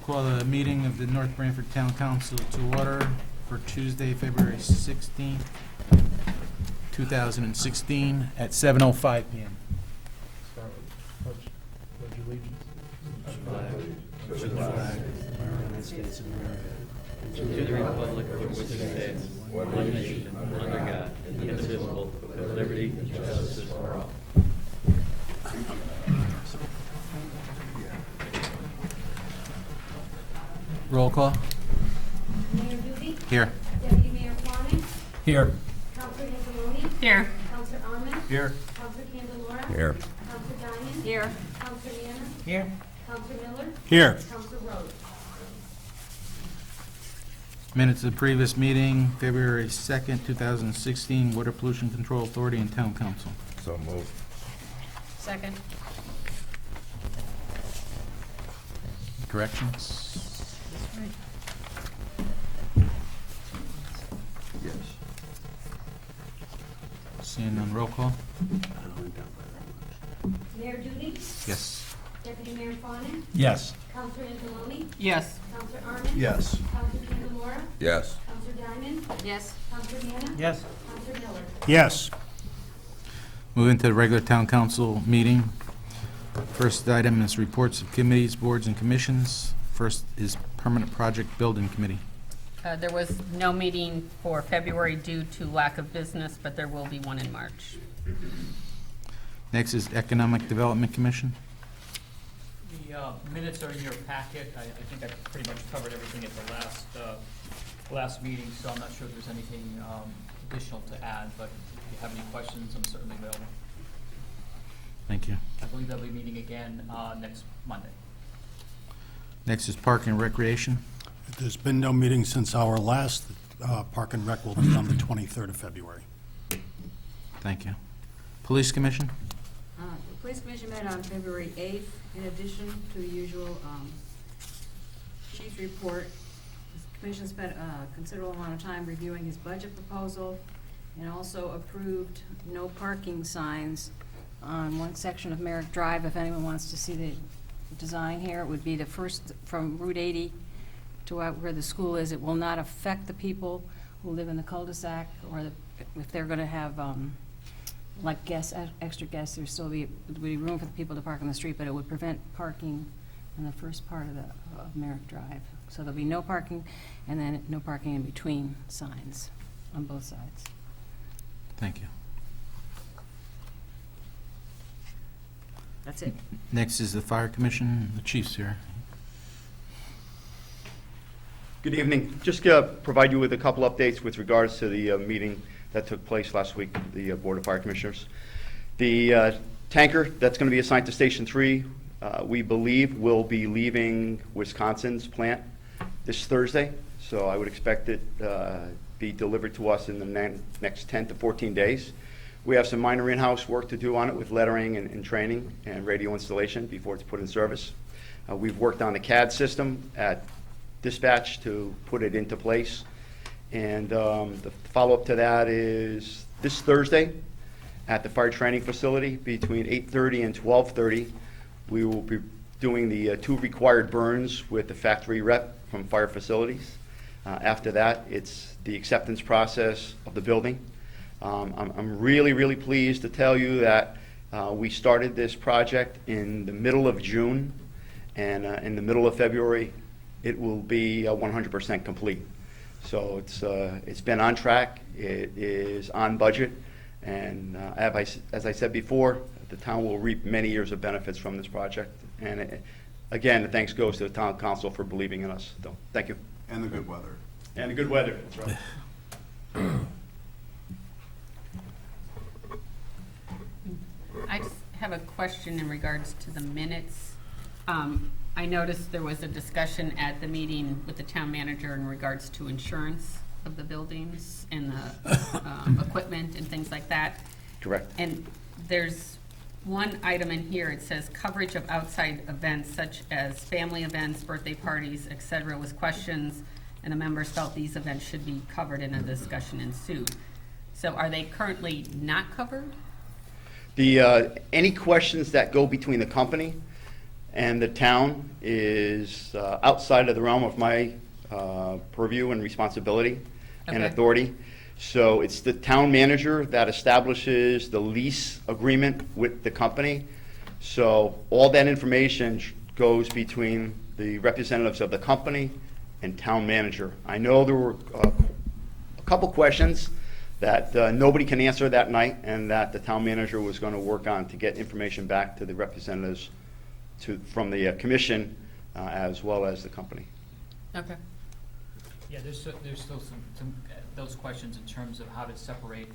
Call the meeting of the North Branford Town Council to order for Tuesday, February 16th, 2016 at 7:05 p.m. Start with pledge allegiance. To the flag of the United States of America, to the republic for which it stands, one nation, under God, indivisible, with liberty and justice for all. Roll call. Mayor Duty. Here. Deputy Mayor Fawnin. Here. Counselor Angeloni. Here. Counselor Arman. Here. Counselor Candelora. Here. Counselor Diamond. Here. Counselor Nana. Here. Counselor Miller. Here. Counselor Rhodes. Minutes of the previous meeting, February 2nd, 2016, Water Pollution Control Authority and Town Council. So moved. Second. Corrections? Yes. Seeing none, roll call. Mayor Duty. Yes. Deputy Mayor Fawnin. Yes. Counselor Angeloni. Yes. Counselor Arman. Yes. Counselor Candelora. Yes. Counselor Diamond. Yes. Counselor Nana. Yes. Counselor Miller. Yes. Moving to the regular town council meeting. First item is reports of committees, boards, and commissions. First is Permanent Project Building Committee. There was no meeting for February due to lack of business, but there will be one in March. Next is Economic Development Commission. The minutes are in your packet. I think I pretty much covered everything at the last meeting, so I'm not sure if there's anything additional to add, but if you have any questions, I'm certainly available. Thank you. I believe they'll be meeting again next Monday. Next is Park and Recreation. There's been no meeting since our last. Park and Rec will be on the 23rd of February. Thank you. Police Commission. The Police Commission met on February 8th. In addition to the usual chief's report, the commission spent a considerable amount of time reviewing his budget proposal and also approved no parking signs on one section of Merrick Drive. If anyone wants to see the design here, it would be the first from Route 80 to out where the school is. It will not affect the people who live in the cul-de-sac, or if they're going to have like guests, extra guests, there'd still be room for the people to park on the street, but it would prevent parking in the first part of Merrick Drive. So there'll be no parking, and then no parking in between signs on both sides. Thank you. That's it. Next is the Fire Commission. The chief's here. Good evening. Just provide you with a couple updates with regards to the meeting that took place last week, the Board of Fire Commissioners. The tanker that's going to be assigned to Station 3, we believe will be leaving Wisconsin's plant this Thursday, so I would expect it be delivered to us in the next 10 to 14 days. We have some minor in-house work to do on it with lettering and training and radio installation before it's put in service. We've worked on the CAD system at dispatch to put it into place. And the follow-up to that is this Thursday at the fire training facility between 8:30 and 12:30. We will be doing the 2 required burns with the factory rep from fire facilities. After that, it's the acceptance process of the building. I'm really, really pleased to tell you that we started this project in the middle of June, and in the middle of February, it will be 100% complete. So it's been on track, it is on budget, and as I said before, the town will reap many years of benefits from this project. And again, the thanks goes to the town council for believing in us. So thank you. And the good weather. And the good weather, that's right. I just have a question in regards to the minutes. I noticed there was a discussion at the meeting with the town manager in regards to insurance of the buildings and the equipment and things like that. Correct. And there's one item in here, it says coverage of outside events such as family events, birthday parties, et cetera, with questions, and the members felt these events should be covered and a discussion ensued. So are they currently not covered? Any questions that go between the company and the town is outside of the realm of my purview and responsibility and Okay. authority. So it's the town manager that establishes the lease agreement with the company. So all that information goes between the representatives of the company and town manager. I know there were a couple questions that nobody can answer that night, and that the town manager was going to work on to get information back to the representatives from the commission as well as the company. Okay. Yeah, there's still some those questions in terms of how to separate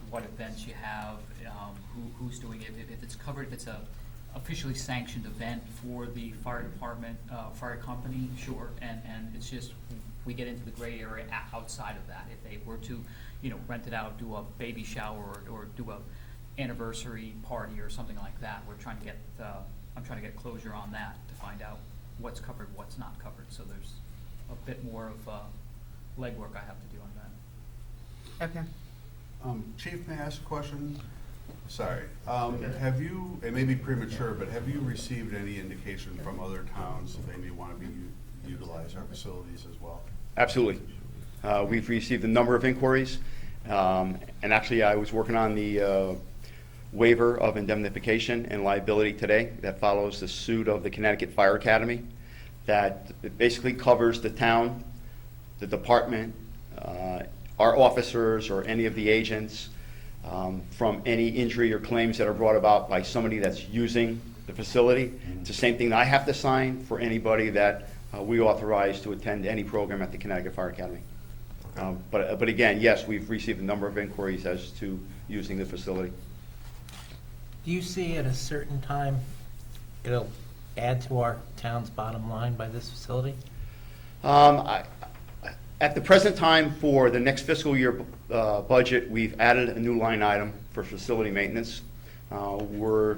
what events you have, who's doing it, if it's covered, if it's a officially sanctioned event for the fire department, fire company, sure, and it's just, we get into the gray area outside of that. If they were to, rent it out, do a baby shower, or do a anniversary party or something like that, we're trying to get, I'm trying to get closure on that to find out what's covered, what's not covered, so there's a bit more of legwork I have to do on that. Okay. Chief, may I ask a question? Sorry. Have you, it may be premature, but have you received any indication from other towns that they may want to utilize our facilities as well? Absolutely. We've received a number of inquiries, and actually I was working on the waiver of indemnification and liability today that follows the suit of the Connecticut Fire Academy, that it basically covers the town, the department, our officers or any of the agents from any injury or claims that are brought about by somebody that's using the facility. It's the same thing that I have to sign for anybody that we authorize to attend any program at the Connecticut Fire Academy. But again, yes, we've received a number of inquiries as to using the facility. Do you see at a certain time it'll add to our town's bottom line by this facility? At the present time, for the next fiscal year budget, we've added a new line item for facility maintenance. We're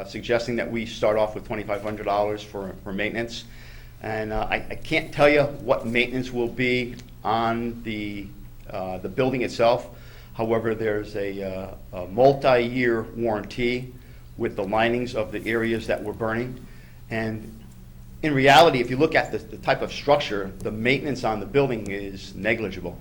suggesting that we start off with $2,500 for maintenance. And I can't tell you what maintenance will be on the building itself. However, there's a multi-year warranty with the linings of the areas that we're burning. And in reality, if you look at the type of structure, the maintenance on the building is negligible.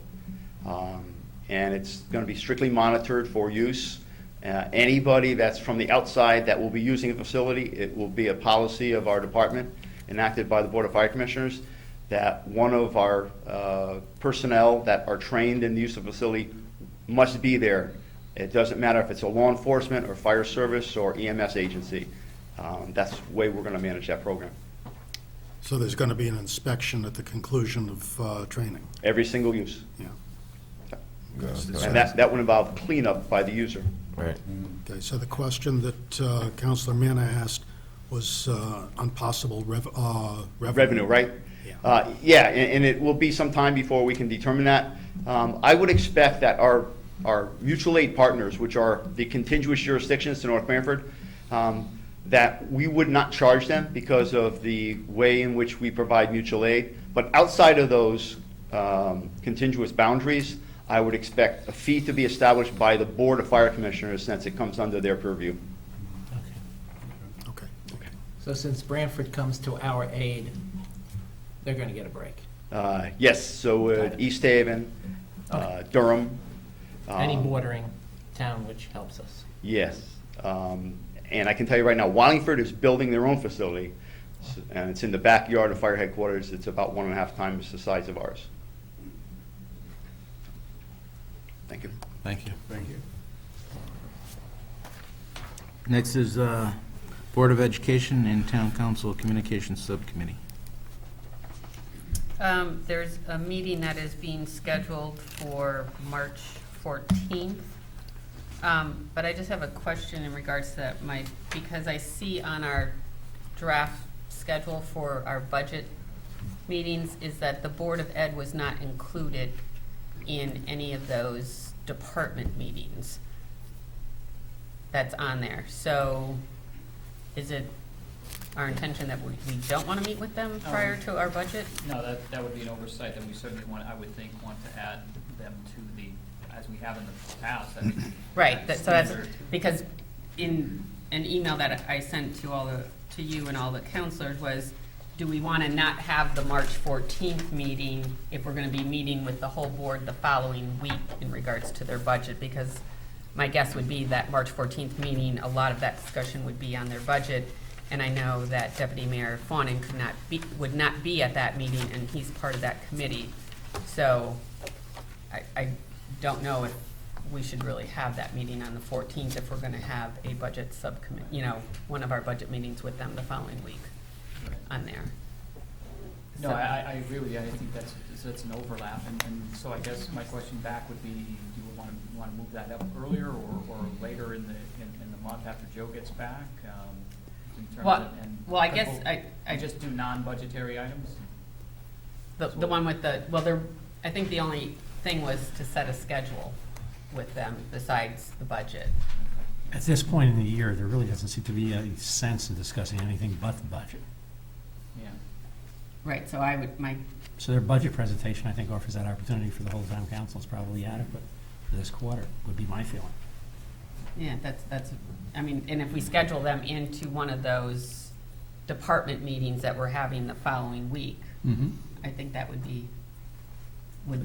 And it's going to be strictly monitored for use. Anybody that's from the outside that will be using the facility, it will be a policy of our department enacted by the Board of Fire Commissioners that one of our personnel that are trained in the use of the facility must be there. It doesn't matter if it's a law enforcement or fire service or EMS agency. That's the way we're going to manage that program. So there's going to be an inspection at the conclusion of training? Every single use. Yeah. And that would involve cleanup by the user. Right. Okay, so the question that Councilor Manna asked was on possible Revenue, right? Yeah. Yeah, and it will be some time before we can determine that. I would expect that our mutual aid partners, which are the contiguous jurisdictions to North Branford, that we would not charge them because of the way in which we provide mutual aid. But outside of those contiguous boundaries, I would expect a fee to be established by the Board of Fire Commissioners since it comes under their purview. Okay. Okay. So since Branford comes to our aid, they're going to get a break? Yes, so Got it. East Haven, Okay. Durham. Any bordering town which helps us? Yes. And I can tell you right now, Wallingford is building their own facility, and it's in the backyard of fire headquarters. It's about 1.5 times the size of ours. Thank you. Thank you. Thank you. Next is Board of Education and Town Council Communications Subcommittee. There's a meeting that is being scheduled for March 14th. But I just have a question in regards to that, because I see on our draft schedule for our budget meetings is that the Board of Ed was not included in any of those department meetings that's on there. So is it our intention that we don't want to meet with them prior to our budget? No, that would be an oversight, and we certainly I would think, want to add them to the, as we have in the past. I mean, Right, so that's, standard. because in an email that I sent to you and all the counselors was, do we want to not have the March 14th meeting if we're going to be meeting with the whole board the following week in regards to their budget? Because my guess would be that March 14th meeting, a lot of that discussion would be on their budget. And I know that Deputy Mayor Fawnin would not be at that meeting, and he's part of that committee. So I don't know if we should really have that meeting on the 14th if we're going to have a budget subcommittee, one of our budget meetings with them the following week on there. No, I agree with you. I think that's an overlap, and so I guess my question back would be, do you want to move that up earlier or later in the month after Joe gets back? In terms Well, of, and well, I guess I just do non-budgetary items. the one with I think the only thing was to set a schedule with them besides the budget. At this point in the year, there really doesn't seem to be any sense in discussing anything but the budget. Yeah. Right, so So their budget presentation, I think, offers that opportunity for the whole town council. Is probably adequate for this quarter, would be my feeling. yeah, that's, I mean, and if we schedule them into one of those department meetings that we're having the following week, I think that would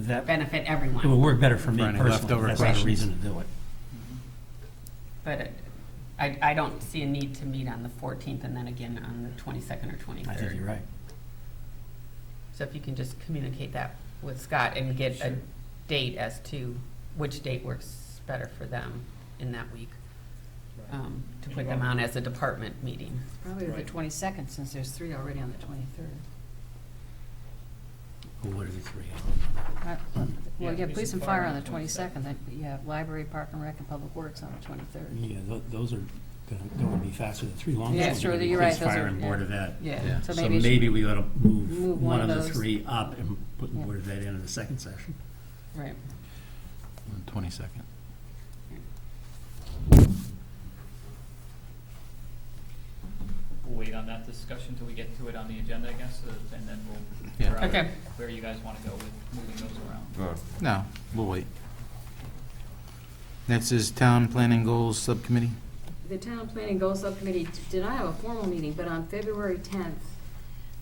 That- benefit everyone. It would work better for me For any personally. leftover That's not a questions. reason to do it. But I don't see a need to meet on the 14th and then again on the 22nd or 23rd. I think you're right. So if you can just communicate that with Scott and get a date as to which date works better for them in that week, to put them on as a department meeting. Probably the 22nd, since there's 3 already on the 23rd. What are the three? Well, you have police and fire on the 22nd, then you have library, park and rec, and public works on the 23rd. Yeah, those are going to be faster. The three long Yeah, ones are sure, gonna be you're right, police, those fire, are- and yeah. Board of Ed. Yeah, so So maybe. maybe we ought to move Move one of the those. three up and put Yeah. Board of Ed into the second session. Right. On the 22nd. We'll wait on that discussion till we get to it on the agenda, I guess, and then we'll Yeah. figure out Okay. where you guys want to go with moving those around. No, we'll wait. Next is Town Planning Goals Subcommittee. The Town Planning Goals Subcommittee did not have a formal meeting, but on February 10th,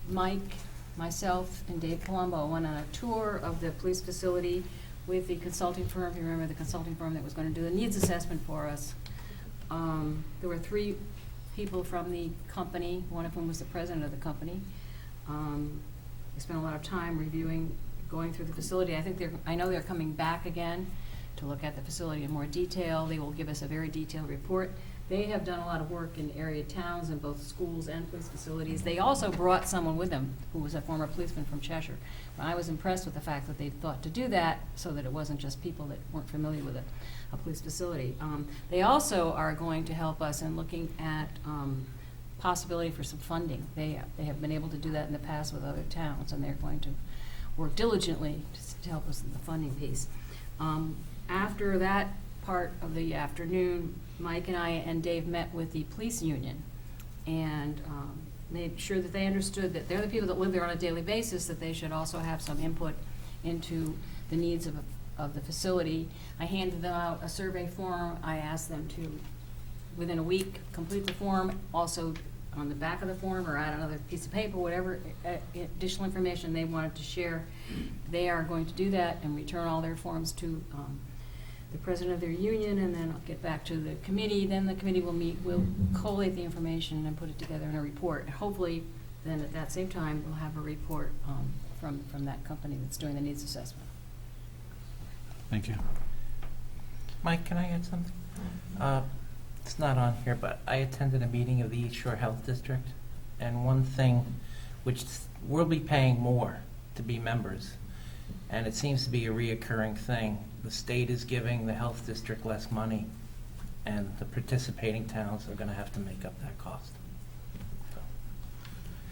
Mike, myself, and Dave Colombo went on a tour of the police facility with the consulting firm. If you remember, the consulting firm that was going to do the needs assessment for us. There were 3 people from the company, one of whom was the president of the company. We spent a lot of time reviewing, going through the facility. I know they're coming back again to look at the facility in more detail. They will give us a very detailed report. They have done a lot of work in area towns in both schools and police facilities. They also brought someone with them who was a former policeman from Cheshire. I was impressed with the fact that they thought to do that so that it wasn't just people that weren't familiar with a police facility. They also are going to help us in looking at possibility for some funding. They have been able to do that in the past with other towns, and they're going to work diligently to help us in the funding piece. After that part of the afternoon, Mike and I and Dave met with the police union and made sure that they understood that they're the people that live there on a daily basis, that they should also have some input into the needs of the facility. I handed them out a survey form. I asked them to, within a week, complete the form. Also, on the back of the form or add another piece of paper, whatever additional information they wanted to share, they are going to do that and return all their forms to the president of their union, and then I'll get back to the committee. Then the committee will meet, will collate the information and put it together in a report. Hopefully, then at that same time, we'll have a report from that company that's doing the needs assessment. Thank you. Mike, can I add something? It's not on here, but I attended a meeting of the East Shore Health District, and one thing which we'll be paying more to be members, and it seems to be a reoccurring thing. The state is giving the health district less money, and the participating towns are going to have to make up that cost.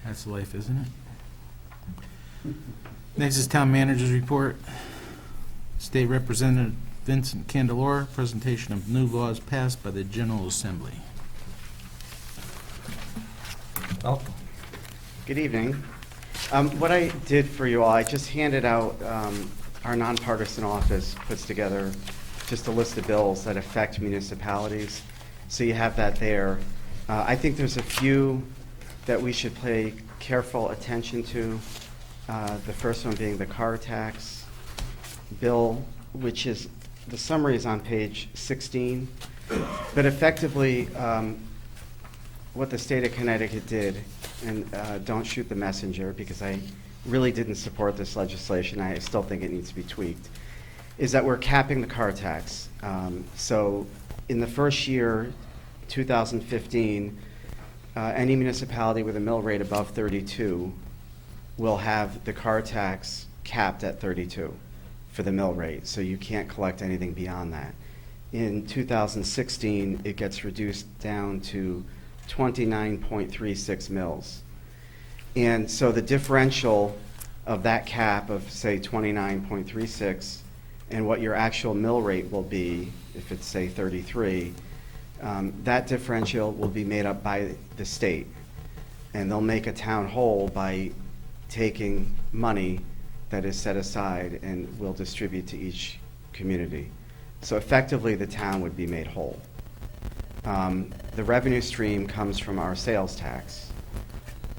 That's life, isn't it? Next is Town Manager's Report. State Representative Vincent Candelora, presentation of new laws passed by the General Assembly. Welcome. Good evening. What I did for you all, I just handed out, our nonpartisan office puts together just a list of bills that affect municipalities. So you have that there. I think there's a few that we should pay careful attention to. The first one being the car tax bill, which is, the summary is on page 16. But effectively, what the state of Connecticut did, and don't shoot the messenger because I really didn't support this legislation, I still think it needs to be tweaked, is that we're capping the car tax. So in the first year, 2015, any municipality with a mill rate above 32 will have the car tax capped at 32 for the mill rate, so you can't collect anything beyond that. In 2016, it gets reduced down to 29.36 mils. And so the differential of that cap of, say, 29.36 and what your actual mill rate will be, if it's, say, 33, that differential will be made up by the state. And they'll make a town whole by taking money that is set aside and will distribute to each community. So effectively, the town would be made whole. The revenue stream comes from our sales tax.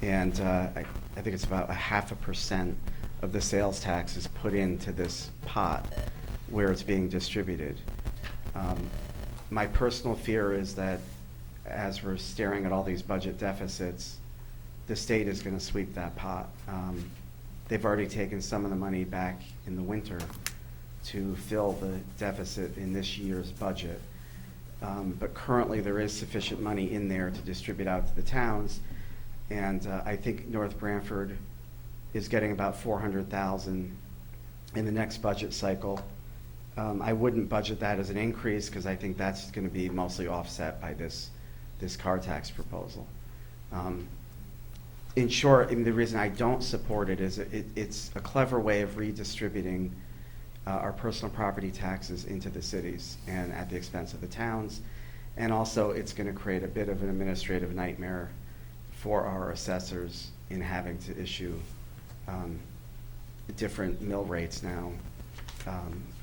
And I think it's about 0.5% of the sales tax is put into this pot where it's being distributed. My personal fear is that as we're staring at all these budget deficits, the state is going to sweep that pot. They've already taken some of the money back in the winter to fill the deficit in this year's budget. But currently there is sufficient money in there to distribute out to the towns. And I think North Branford is getting about $400,000 in the next budget cycle. I wouldn't budget that as an increase because I think that's going to be mostly offset by this car tax proposal. In short, I mean, the reason I don't support it is it's a clever way of redistributing our personal property taxes into the cities and at the expense of the towns. And also, it's going to create a bit of an administrative nightmare for our assessors in having to issue different mill rates now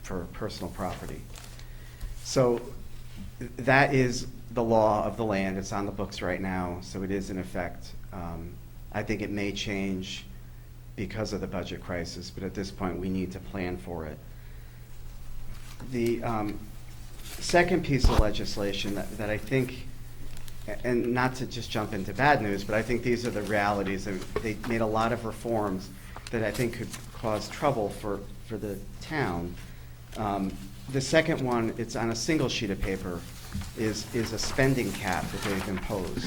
for personal property. So that is the law of the land. It's on the books right now, so it is in effect. I think it may change because of the budget crisis, but at this point we need to plan for it. The second piece of legislation that I think, and not to just jump into bad news, but I think these are the realities. They made a lot of reforms that I think could cause trouble for the town. The second one, it's on a single sheet of paper, is a spending cap that they've imposed.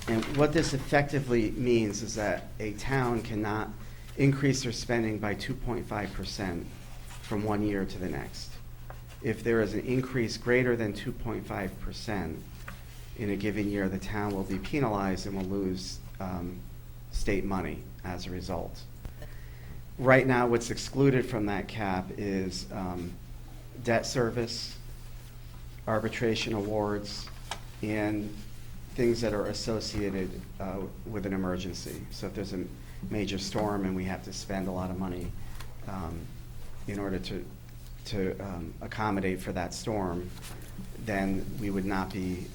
And what this effectively means is that a town cannot increase their spending by 2.5% from one year to the next. If there is an increase greater than 2.5% in a given year, the town will be penalized and will lose state money as a result. Right now, what's excluded from that cap is debt service, arbitration awards, and things that are associated with an emergency. So if there's a major storm and we have to spend a lot of money in order to accommodate for that storm, then we would not be,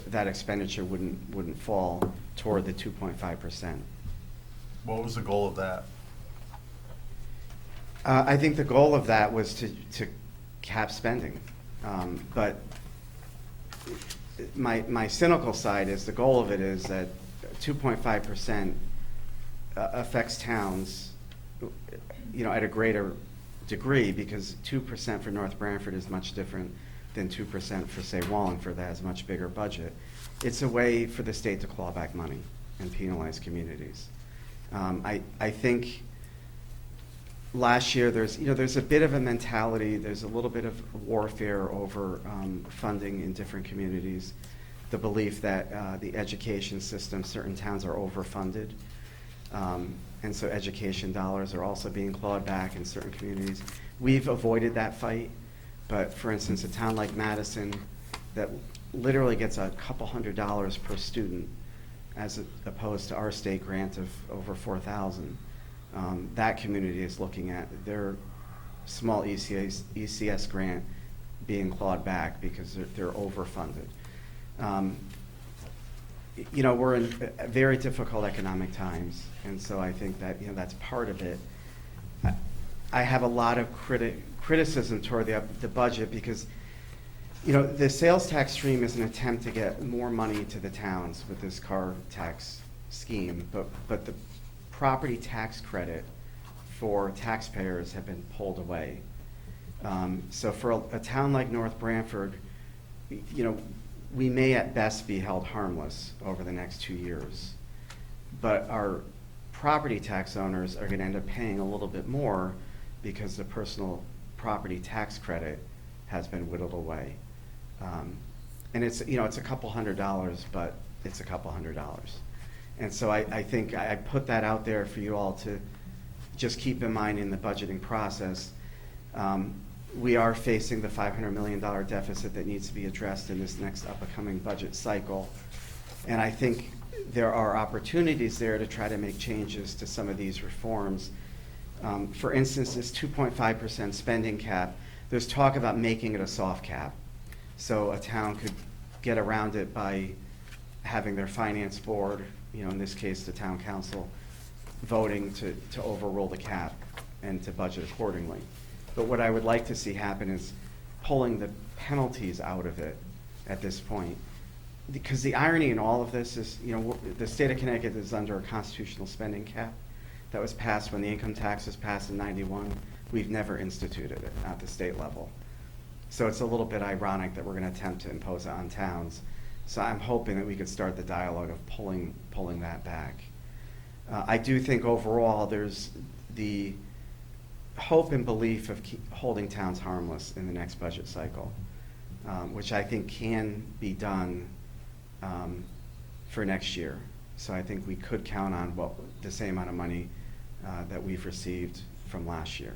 that expenditure wouldn't fall toward the 2.5%. What was the goal of that? I think the goal of that was to cap spending. But my cynical side is the goal of it is that 2.5% affects towns, at a greater degree, because 2% for North Branford is much different than 2% for, say, Wallingford, that has a much bigger budget. It's a way for the state to claw back money and penalize communities. I think last year there's a bit of a mentality, there's a little bit of warfare over funding in different communities. The belief that the education system, certain towns are overfunded. And so education dollars are also being clawed back in certain communities. We've avoided that fight, but for instance, a town like Madison that literally gets a couple $100 per student as opposed to our state grant of over $4,000. That community is looking at their small ECS grant being clawed back because they're overfunded. you know, we're in very difficult economic times, and so I think that, you know, that's part of it. I have a lot of criticism toward the budget because, you know, the sales tax stream is an attempt to get more money to the towns with this car tax scheme, but the property tax credit for taxpayers have been pulled away. So for a town like North Branford, you know, we may at best be held harmless over the next 2 years, but our property tax owners are going to end up paying a little bit more because the personal property tax credit has been whittled away. And it's, you know, it's a couple $100s, but it's a couple $100. And so I think I put that out there for you all to just keep in mind in the budgeting process. We are facing the $500 million deficit that needs to be addressed in this next upcoming budget cycle. And I think there are opportunities there to try to make changes to some of these reforms. For instance, this 2.5% spending cap, there's talk about making it a soft cap. So a town could get around it by having their finance board, you know, in this case, the town council, voting to overrule the cap and to budget accordingly. But what I would like to see happen is pulling the penalties out of it at this point. Because the irony in all of this is, you know, the state of Connecticut is under a constitutional spending cap that was passed when the income tax was passed in '91. We've never instituted it at the state level. So it's a little bit ironic that we're going to attempt to impose it on towns. So I'm hoping that we could start the dialogue of pulling that back. I do think overall there's the hope and belief of holding towns harmless in the next budget cycle, which I think can be done for next year. So I think we could count on the same amount of money that we've received from last year.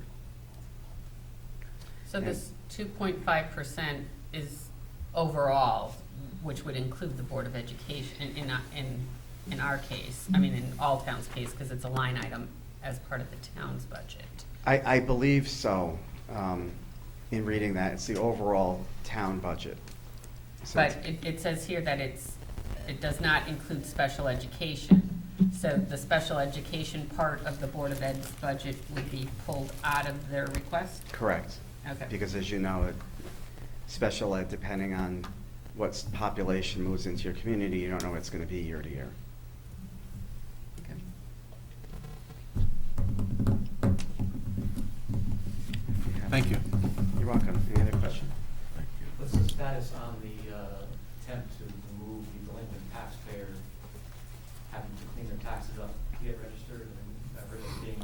So this 2.5% is overall, which would include the Board of Education in our case, I mean in all towns' case, because it's a line item as part of the town's budget. I believe so. In reading that, it's the overall town budget. So But it says here that it does not include special education. So the special education part of the Board of Ed's budget would be pulled out of their request? correct. Okay. Because as you know, special ed, depending on what population moves into your community, you don't know what it's going to be year to year. Okay. Thank you. You're welcome. Any other questions? What's the status on the attempt to remove the delinquent taxpayer having to clean their taxes up to get registered and everything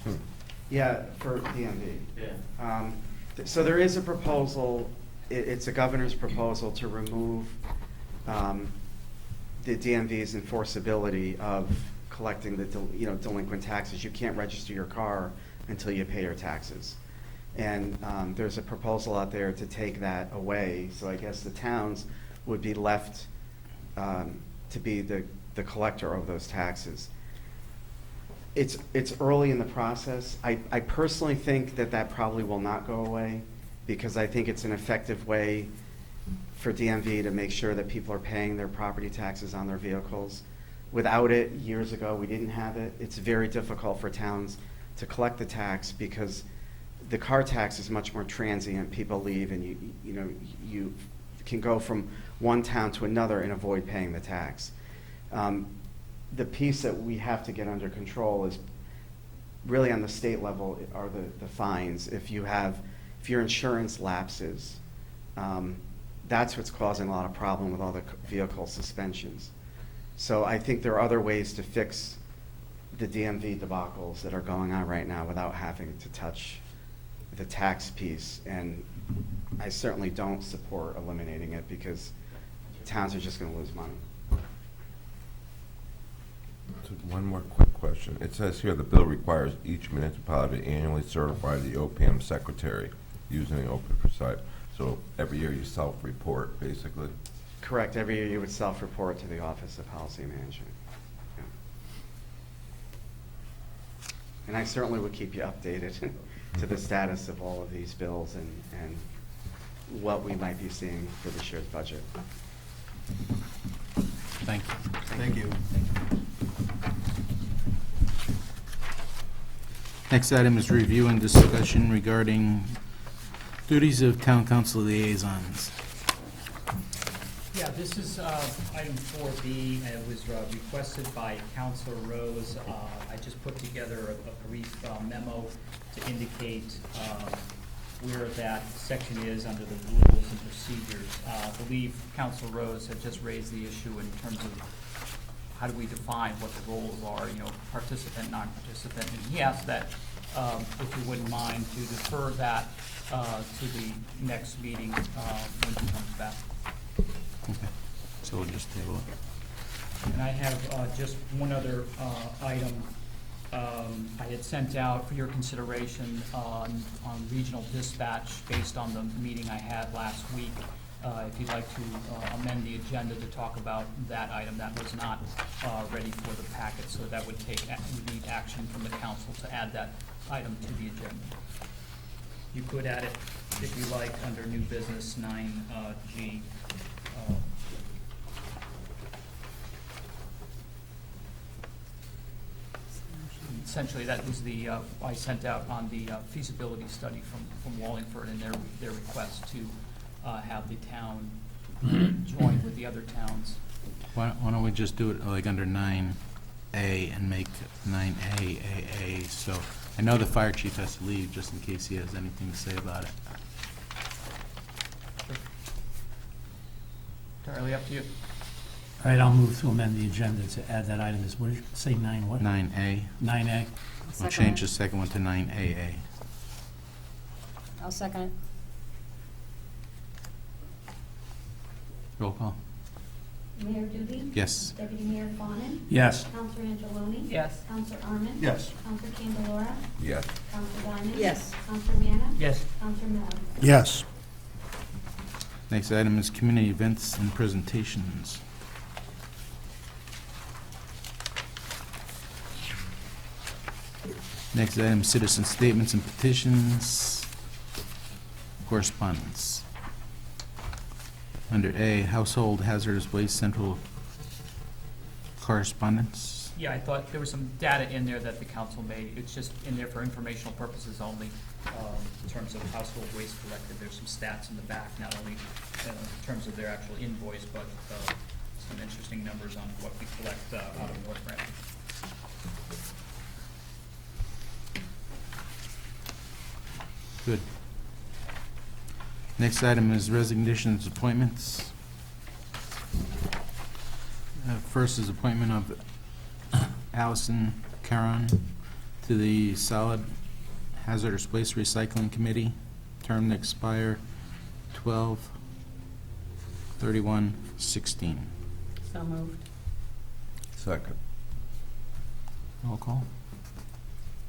being? Yeah, for DMV. Yeah. So there is a proposal, it's a governor's proposal to remove the DMV's enforceability of collecting the delinquent taxes. You can't register your car until you pay your taxes. And there's a proposal out there to take that away. So I guess the towns would be left to be the collector of those taxes. It's early in the process. I personally think that probably will not go away because I think it's an effective way for DMV to make sure that people are paying their property taxes on their vehicles. Without it, years ago, we didn't have it. It's very difficult for towns to collect the tax because the car tax is much more transient. People leave and you can go from one town to another and avoid paying the tax. The piece that we have to get under control is really on the state level are the fines. If your insurance lapses, that's what's causing a lot of problem with all the vehicle suspensions. So I think there are other ways to fix the DMV debacles that are going on right now without having to touch the tax piece. And I certainly don't support eliminating it because towns are just going to lose money. One more quick question. It says here the bill requires each municipality to annually certify the OPM secretary using an open site. So every year you self-report, basically? Correct. Every year you would self-report to the Office of Policy Management. Yeah. And I certainly would keep you updated to the status of all of these bills and what we might be seeing for this year's budget. Thank you. Thank you. Next item is review and discussion regarding duties of town council liaisons. Yeah, this is item 4B, and it was requested by Councilor Rose. I just put together a brief memo to indicate where that section is under the rules and procedures. I believe Councilor Rose had just raised the issue in terms of how do we define what the roles are, participant, non-participant. And he asked that, if you wouldn't mind, to defer that to the next meeting when he comes back. Okay, so we'll just table it. And I have just one other item. I had sent out for your consideration on regional dispatch based on the meeting I had last week. If you'd like to amend the agenda to talk about that item, that was not ready for the packet, so that would need action from the council to add that item to the agenda. You could add it, if you like, under new business 9G. Essentially, that was the, I sent out on the feasibility study from Wallingford and their request to have the town join with the other towns. Why don't we just do it like under 9A and make 9A AA? So I know the fire chief has to leave just in case he has anything to say about it. Entirely up to you. All right, I'll move to amend the agenda to add that item as, what did you say, 9 what? 9A. 9A. We'll change the second one to 9AA. I'll second it. Roll call. Mayor Duty? Yes. Deputy Mayor Fawnin? Yes. Counselor Angeloni? Yes. Counselor Arman? Yes. Counselor Candelora? Yes. Counselor Diamond? Yes. Counselor Manna? Yes. Counselor Miller? Yes. Next item is community events and presentations. Next item, citizen statements and petitions, correspondence. Under A, household hazardous waste central correspondence. Yeah, I thought there was some data in there that the council made. It's just in there for informational purposes only, in terms of household waste collected. There's some stats in the back, not only in terms of their actual invoice, but some interesting numbers on what we collect out of North Branford. Good. Next item is resignations, appointments. First is appointment of Allison Caron to the Solid Hazardous Waste Recycling Committee, term to expire 12/31/16. So moved. Second. Roll call.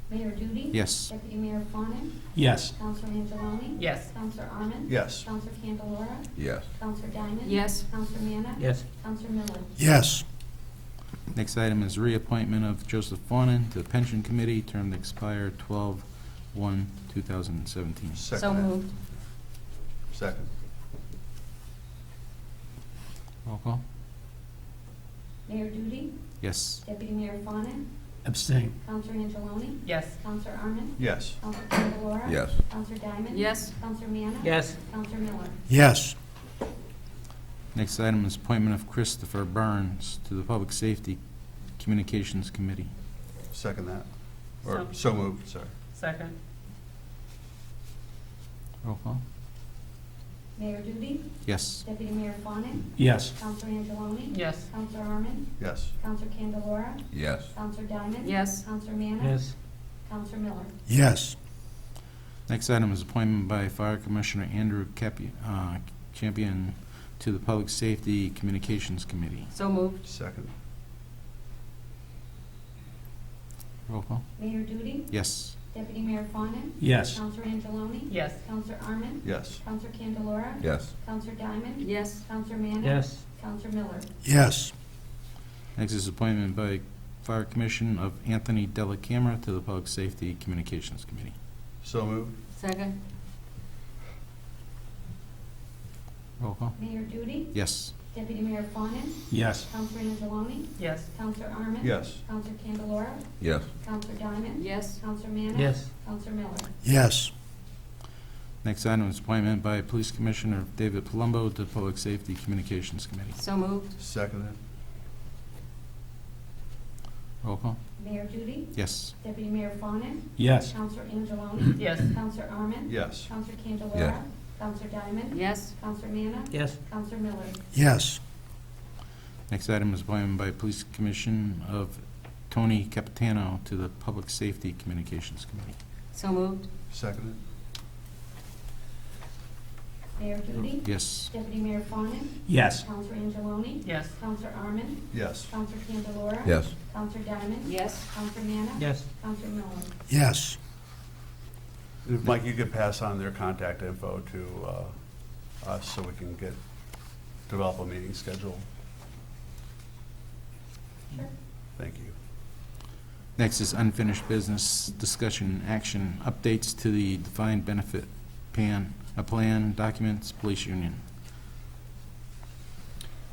Mayor Duty? Yes. Deputy Mayor Fawnin? Yes. Counselor Angeloni? Yes. Counselor Arman? Yes. Counselor Candelora? Yes. Counselor Diamond? Yes. Counselor Manna? Yes. Counselor Miller? Yes. Next item is reappointment of Joseph Fawnin to the Pension Committee, term to expire 12/1/2017. So Second. moved. Second. Roll call. Mayor Duty? Yes. Deputy Mayor Fawnin? Abstain. Counselor Angeloni? Yes. Counselor Arman? Yes. Counselor Candelora? Yes. Counselor Diamond? Yes. Counselor Manna? Yes. Counselor Miller? Yes. Next item is appointment of Christopher Burns to the Public Safety Communications Committee. Second that. Or So- so moved, sorry. Second. Roll call. Mayor Duty? Yes. Deputy Mayor Fawnin? Yes. Counselor Angeloni? Yes. Counselor Arman? Yes. Counselor Candelora? Yes. Counselor Diamond? Yes. Counselor Manna? Yes. Counselor Miller? Yes. Next item is appointment by Fire Commissioner Andrew Champion to the Public Safety Communications Committee. So moved. Second. Roll call. Mayor Duty? Yes. Deputy Mayor Fawnin? Yes. Counselor Angeloni? Yes. Counselor Arman? Yes. Counselor Candelora? Yes. Counselor Diamond? Yes. Counselor Manna? Yes. Counselor Miller? Yes. Next is appointment by Fire Commission of Anthony Della Camera to the Public Safety Communications Committee. So moved. Second. Roll call. Mayor Duty? Yes. Deputy Mayor Fawnin, Yes. Counselor Angeloni, Yes. Counselor Arman. Yes. Counselor Candelora, Yes. Counselor Diamond. Yes. Counselor Manna. Yes. Counselor Miller. Yes. Next item is appointment by Police Commissioner David Palumbo to Public Safety Communications Committee. So moved. Seconded. Roll call? Mayor Duty, Yes. Deputy Mayor Fawnin, Yes. Counselor Angeloni. Yes. Counselor Arman. Yes. Counselor Candelora. Yes. Counselor Diamond. Yes. Counselor Manna. Yes. Counselor Miller. Yes. Next item is appointment by Police Commission of Tony Capitano to the Public Safety Communications Committee. So moved. Seconded. Mayor Duty, Yes. Deputy Mayor Fawnin, Yes. Counselor Angeloni. Yes. Counselor Arman. Yes. Counselor Candelora. Yes. Counselor Diamond. Yes. Counselor Manna. Yes. Counselor Miller. Yes. If, Mike, you could pass on their contact info to us so we can develop a meeting schedule. Sure. Thank you. Next is unfinished business, discussion, action, updates to the defined benefit plan documents, police union.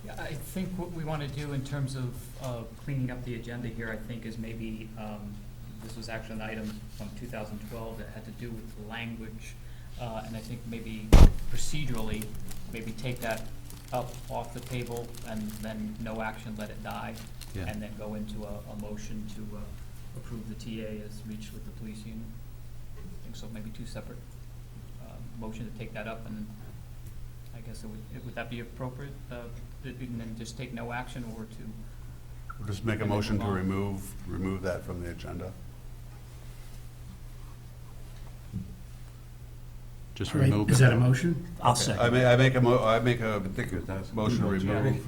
Yeah, I think what we want to do in terms of cleaning up the agenda here, I think, is maybe, this was actually an item from 2012 that had to do with the language, and I think maybe procedurally, maybe take that up off the table and then no action, let it die, Yeah. and then go into a motion to approve the TA as reached with the police union. I think so, maybe two separate motion to take that up, and I guess would that be appropriate? And then just take no action, or to? We'll just make a And then motion to move on. remove that from the agenda. Just All right, remove it. is that a motion? I'll Okay. second. I make I think it was motion to remove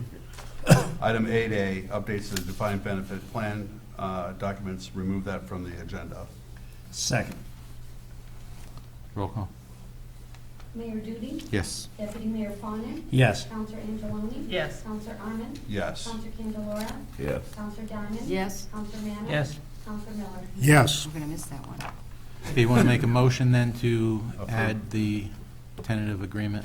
item 8A, updates to the defined benefit plan documents, remove that from the agenda. Second. Roll call? Mayor Duty, Yes. Deputy Mayor Fawnin, Yes. Counselor Angeloni. Yes. Counselor Arman. Yes. Counselor Candelora. Yes. Counselor Diamond. Yes. Counselor Manna. Yes. Counselor Miller. Yes. We're gonna miss that one. Do you want to make a motion then to Approve. add the tentative agreement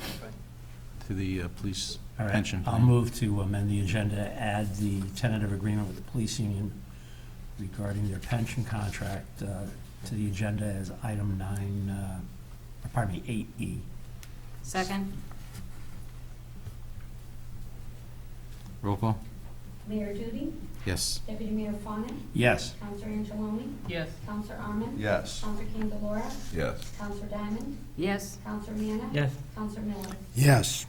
to the police All right, pension I'll plan? move to amend the agenda, add the tentative agreement with the police union regarding their pension contract to the agenda as item 8E. Second. Roll call? Mayor Duty, Yes. Deputy Mayor Fawnin, Yes. Counselor Angeloni. Yes. Counselor Arman. Yes. Counselor Candelora. Yes. Counselor Diamond. Yes. Counselor Manna. Yes. Counselor Miller. Yes.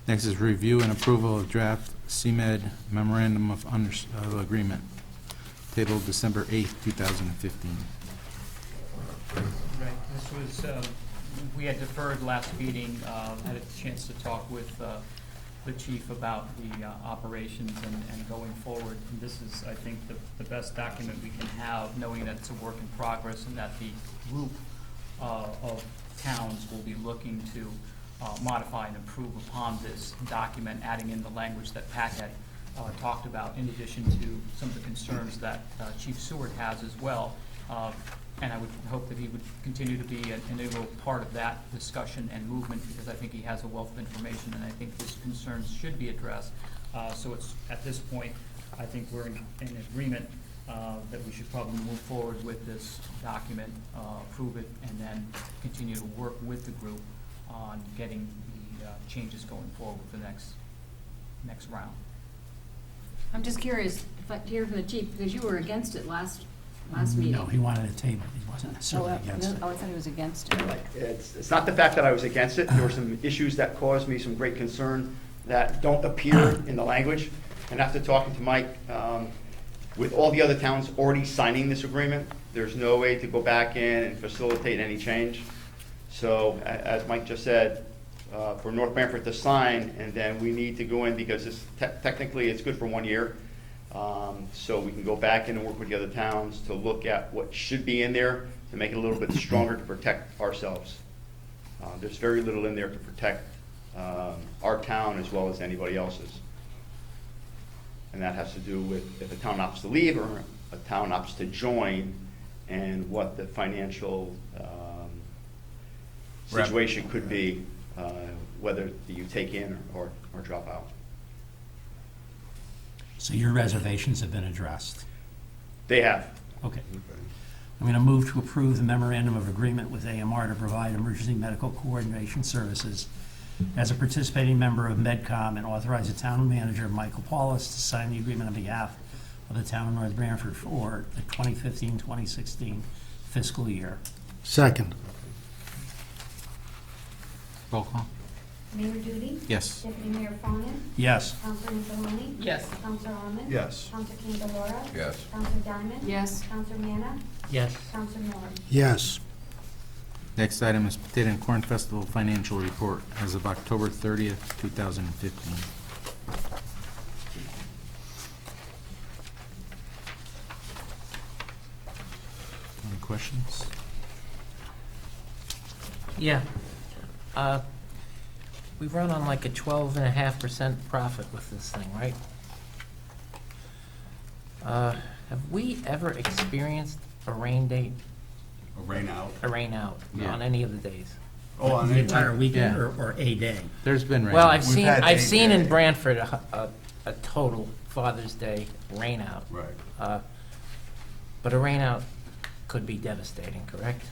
Next is review and approval of draft CMed Memorandum of Agreement, tabled December 8th, 2015. Right, this was, we had deferred last meeting, had a chance to talk with the chief about the operations and going forward. And this is, I think, the best document we can have, knowing that it's a work in progress and that the group of towns will be looking to modify and improve upon this document, adding in the language that Pat had talked about, in addition to some of the concerns that Chief Seward has as well. And I would hope that he would continue to be an integral part of that discussion and movement, because I think he has a wealth of information, and I think his concerns should be addressed. So it's, at this point, I think we're in agreement that we should probably move forward with this document, approve it, and then continue to work with the group on getting the changes going forward for the next round. I'm just curious, if I hear from the chief, because you were against it last meeting. No, he wanted a table. He wasn't necessarily against it. Oh, I thought he was against it. It's not the fact that I was against it. There were some issues that caused me some great concern that don't appear in the language. And after talking to Mike, with all the other towns already signing this agreement, there's no way to go back in and facilitate any change. So as Mike just said, for North Branford to sign, and then we need to go in, because this technically it's good for 1 year. So we can go back in and work with the other towns to look at what should be in there to make it a little bit stronger to protect ourselves. There's very little in there to protect our town as well as anybody else's. And that has to do with if a town opts to leave or a town opts to join, and what the financial situation could be whether you take in or drop out. So your reservations have been addressed? They have. Okay. I'm going to move to approve the memorandum of agreement with AMR to provide emergency medical coordination services as a participating member of MedCom, and authorize the town manager, Michael Paulus, to sign the agreement on behalf of the town of North Branford for the 2015-2016 fiscal year. Second. Roll call. Mayor Duty? Yes. Deputy Mayor Fawnin? Yes. Counselor Angeloni? Yes. Counselor Arman? Yes. Counselor Candelora? Yes. Counselor Diamond? Yes. Counselor Manna? Yes. Counselor Miller? Yes. Next item is Potato and Corn Festival Financial Report as of October 30th, 2015. Any questions? Yeah. We run on like a 12.5% profit with this thing, right? Have we ever experienced a rain date, A rain out. a rain out Yeah. on any of the days? Oh, on The any- entire weekend Yeah. or a day? There's been rain. Well, I've We've seen, had I've day seen day. in Branford a total Father's Day rain out. Right. But a rain out could be devastating, correct?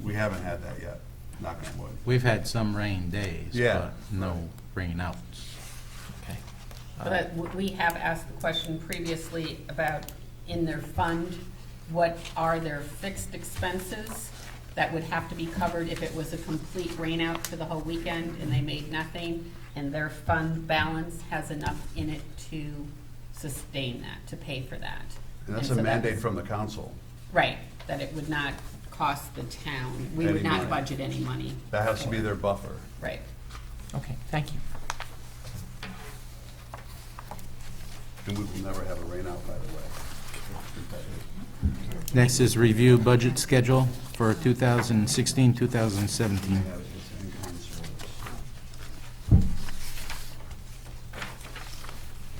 We haven't had that yet, knock on wood. We've had some rain days, Yeah. but no rain outs. Okay. But we have asked the question previously about in their fund, what are their fixed expenses that would have to be covered if it was a complete rain out for the whole weekend and they made nothing, and their fund balance has enough in it to sustain that, to pay for that. And that's so a that mandate was- from the council. Right, that it would not cost the town, we would Any not money. budget any money. That has to be their buffer. Right. Okay, thank you. And we will never have a rain out, by the way. Next is review budget schedule for 2016, 2017.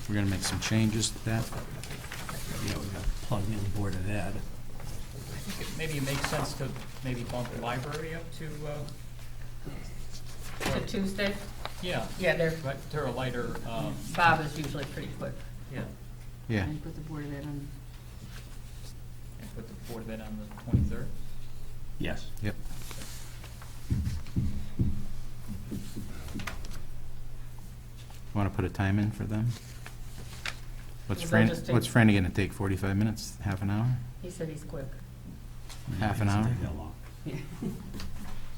We're going to make some changes to that. Plug in the Board of Ed. I think maybe it makes sense to maybe bump the library up to, To Tuesday? yeah, Yeah, they're, right, to a lighter, Bob is usually pretty quick. yeah, Yeah. And put the Board of Ed on. and put the Board of Ed on the 23rd. Yes. Yep. Want to put a time in for them? What's Is that just a- Franny going to take, 45 minutes, half an hour? He said he's quick. Half an hour? Doesn't take that long.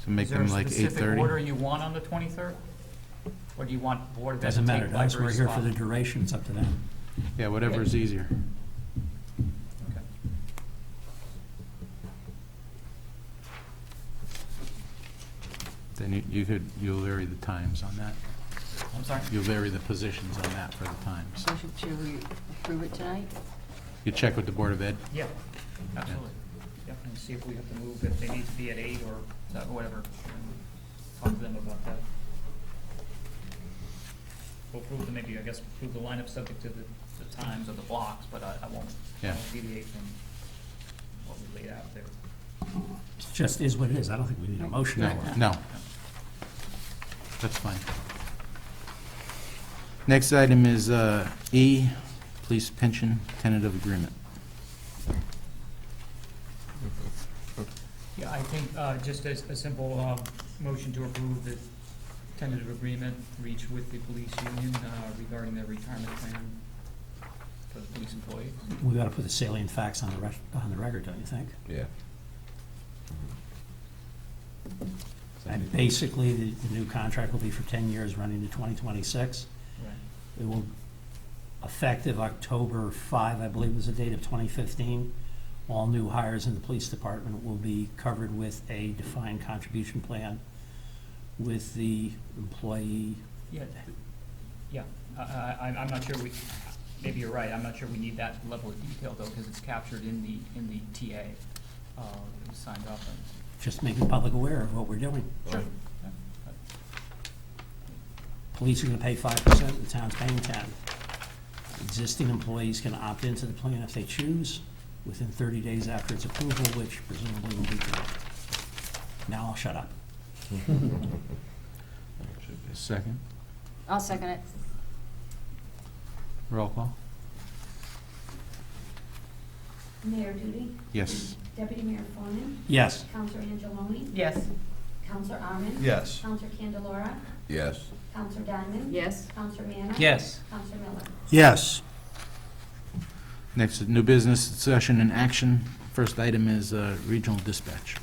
So make them like Is there a specific order 8:30? you want on the 23rd? Or do you want Board of Ed to Doesn't matter, take guys, we're library here for spot? the duration, it's up to them. Yeah, whatever's easier. Okay. Then you'll vary the times on that. I'm sorry? You'll vary the positions on that for the times. So should we approve it tonight? You check with the Board of Ed? Yeah, absolutely. Yep, and see if we have to move, if they need to be at 8 or whatever. and Talk to them about that. We'll approve the, maybe, I guess, approve the lineup subject to the times of the blocks, but I won't Yeah. deviate from what we laid out there. It just is what it is, I don't think we need a motion No, for it. no. That's fine. Next item is E, Police Pension Tentative Agreement. Yeah, I think just as a simple motion to approve the tentative agreement reached with the police union regarding their retirement plan for the police employees. We gotta put the salient facts on the record, don't you think? Yeah. And basically, the new contract will be for 10 years, running to 2026. Right. It will, effective October 5, I believe was the date of 2015, all new hires in the police department will be covered with a defined contribution plan with the employee. Yeah, yeah, I'm not sure we, maybe you're right, I'm not sure we need that level of detail though, because it's captured in the TA, it was signed off on. Just make the public aware of what we're doing. Sure. Police are gonna pay 5%, the town's paying 10. Existing employees can opt into the plan if they choose, within 30 days after its approval, which presumably will be today. Now I'll shut up. Second. I'll second it. Roll call. Mayor Duty, Yes. Deputy Mayor Fawnin, Yes. Counselor Angeloni, Yes. Counselor Arman, Yes. Counselor Candelora, Yes. Counselor Diamond, Yes. Counselor Manna, Yes. Counselor Miller. Yes. Next is new business session and action. First item is regional dispatch.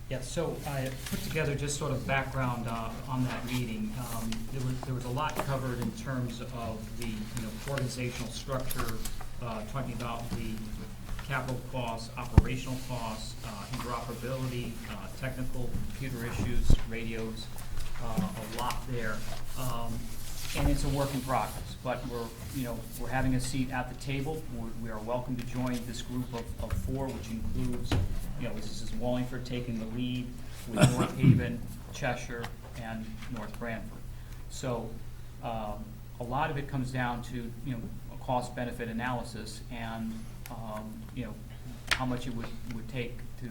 Yeah, so I put together just sort of background on that meeting. There was a lot covered in terms of the, organizational structure, talking about the capital costs, operational costs, interoperability, technical computer issues, radios, a lot there. And it's a work in progress, but we're having a seat at the table. We are welcome to join this group of four, which includes, this is Wallingford taking the lead with North Haven, Cheshire, and North Branford. So a lot of it comes down to, a cost-benefit analysis and, how much it would take to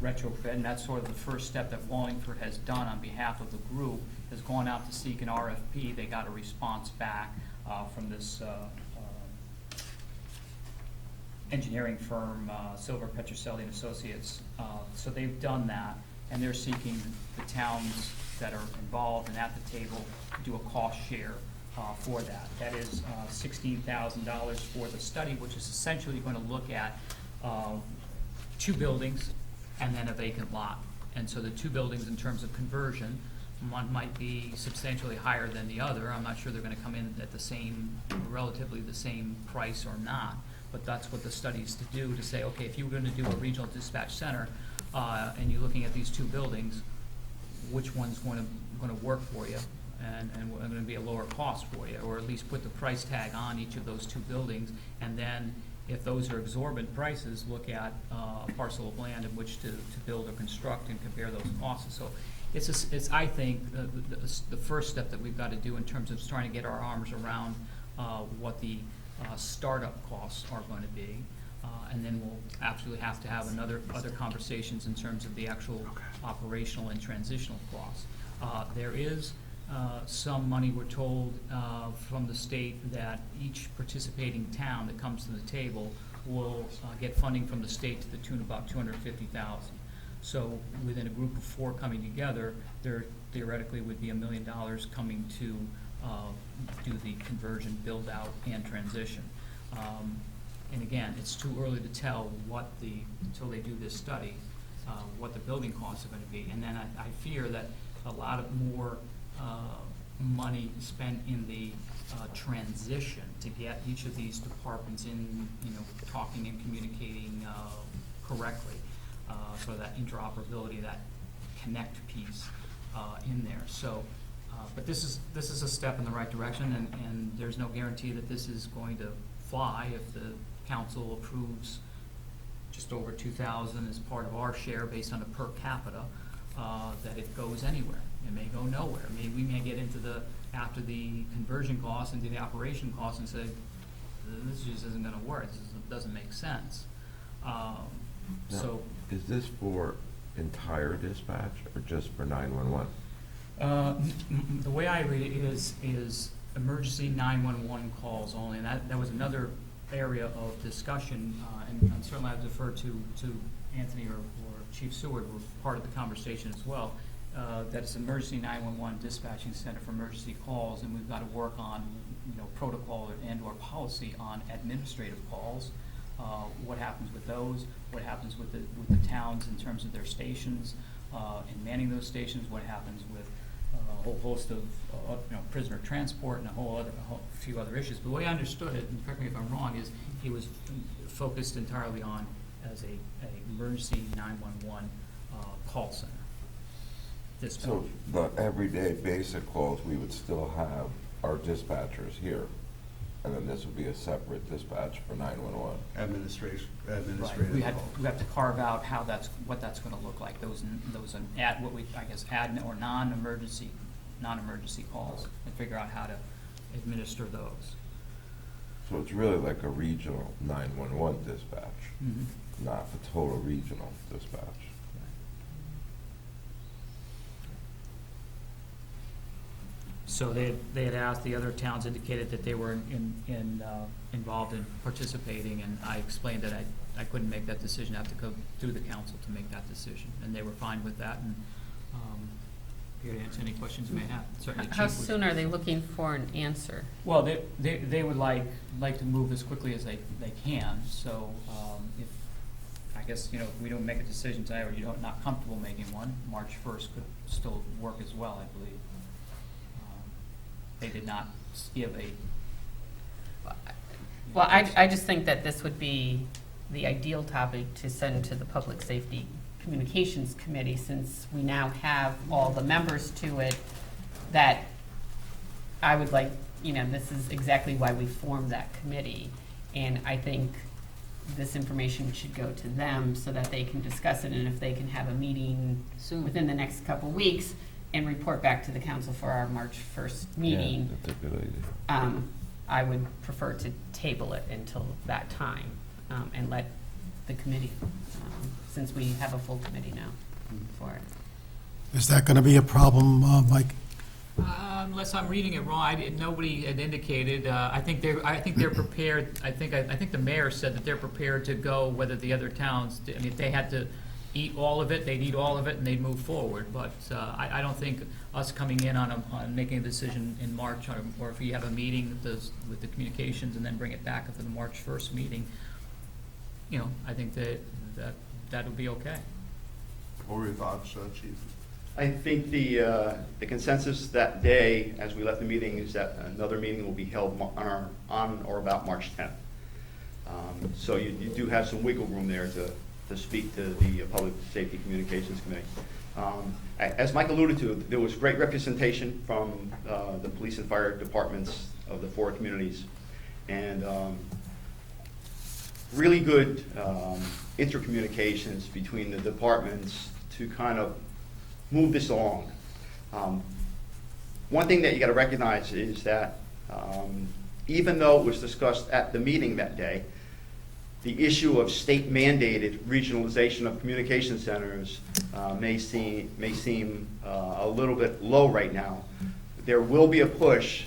retrofit, and that's sort of the first step that Wallingford has done on behalf of the group, has gone out to seek an RFP. They got a response back from this engineering firm, Silver Petroselli and Associates. So they've done that, and they're seeking the towns that are involved and at the table to do a cost share for that. That is $16,000 for the study, which is essentially going to look at 2 buildings and then a vacant lot. And so the 2 buildings, in terms of conversion, one might be substantially higher than the other. I'm not sure they're going to come in at the same, relatively the same price or not. But that's what the study is to do, to say, okay, if you were going to do a regional dispatch center, and you're looking at these 2 buildings, which one's going to work for you, and going to be a lower cost for you, or at least put the price tag on each of those 2 buildings, and then if those are exorbitant prices, look at a parcel of land in which to build or construct and compare those costs. So it's I think, the first step that we've got to do in terms of trying to get our arms around what the startup costs are going to be. And then we'll absolutely have to have other conversations in terms of the actual operational and transitional costs. There is some money, we're told, from the state that each participating town that comes to the table will get funding from the state to the tune of about $250,000. So within a group of 4 coming together, there theoretically would be $1 million coming to do the conversion, build out, and transition. And again, it's too early to tell until they do this study, what the building costs are going to be. And then I fear that a lot of more money spent in the transition to get each of these departments in, talking and communicating correctly. So that interoperability, that connect piece in there. So, but this is a step in the right direction, and there's no guarantee that this is going to fly if the council approves just over 2,000 as part of our share based on a per capita, that it goes anywhere. It may go nowhere. We may get into after the conversion costs, into the operation costs, and say, this just isn't going to work. This doesn't make sense. So, is this for entire dispatch or just for 911? the way I read it is emergency 911 calls only, and that was another area of discussion, and certainly I defer to Anthony or Chief Seward, who were part of the conversation as well, that it's emergency 911 dispatching center for emergency calls, and we've got to work on, protocol and/or policy on administrative calls. What happens with those? What happens with the towns in terms of their stations, and manning those stations? What happens with a whole host of prisoner transport and a few other issues? But the way I understood it, and correct me if I'm wrong, is he was focused entirely on as a emergency 911 call center. Dispatch. So the everyday basic calls, we would still have our dispatchers here, and then this would be a separate dispatch for 911. Administrative Right. We calls. have to carve out what that's going to look like. Those admin or non-emergency calls, and figure out how to administer those. So it's really like a regional 911 dispatch, not a total regional dispatch. So they had asked, the other towns indicated that they were involved in participating, and I explained that I couldn't make that decision, I have to go through the council to make that decision, and they were fine with that, and here to answer any questions you may have. Certainly How Chief would- soon are they looking for an answer? Well, they would like to move as quickly as they can, so if, I guess, you know, if we don't make a decision tonight, or you're not comfortable making one, March 1st could still work as well, I believe. They did not give a, Well, I just think that this would be the ideal topic to send to the Public Safety Communications Committee, since we now have all the members to it, that I would like, you know, this is exactly why we formed that committee. And I think this information should go to them so that they can discuss it, and if they can have a meeting Soon. within the next couple weeks and report back to the council for our March 1st meeting. Yeah, that's a good idea. I would prefer to table it until that time, and let the committee, since we have a full committee now for it. Is that going to be a problem, Mike? unless I'm reading it wrong, nobody had indicated, I think they're prepared, I think the mayor said that they're prepared to go, whether the other towns, I mean, if they had to eat all of it, they'd eat all of it and they'd move forward, but I don't think us coming in on making a decision in March, or if we have a meeting with the communications and then bring it back for the March 1st meeting, you know, I think that would be okay. What were your thoughts, Chief? I think the consensus that day, as we left the meeting, is that another meeting will be held on or about March 10th. So you do have some wiggle room there to speak to the Public Safety Communications Committee. As Mike alluded to, there was great representation from the police and fire departments of the 4 communities, and really good intercommunications between the departments to kind of move this along. One thing that you got to recognize is that even though it was discussed at the meeting that day, the issue of state mandated regionalization of communication centers may seem a little bit low right now. There will be a push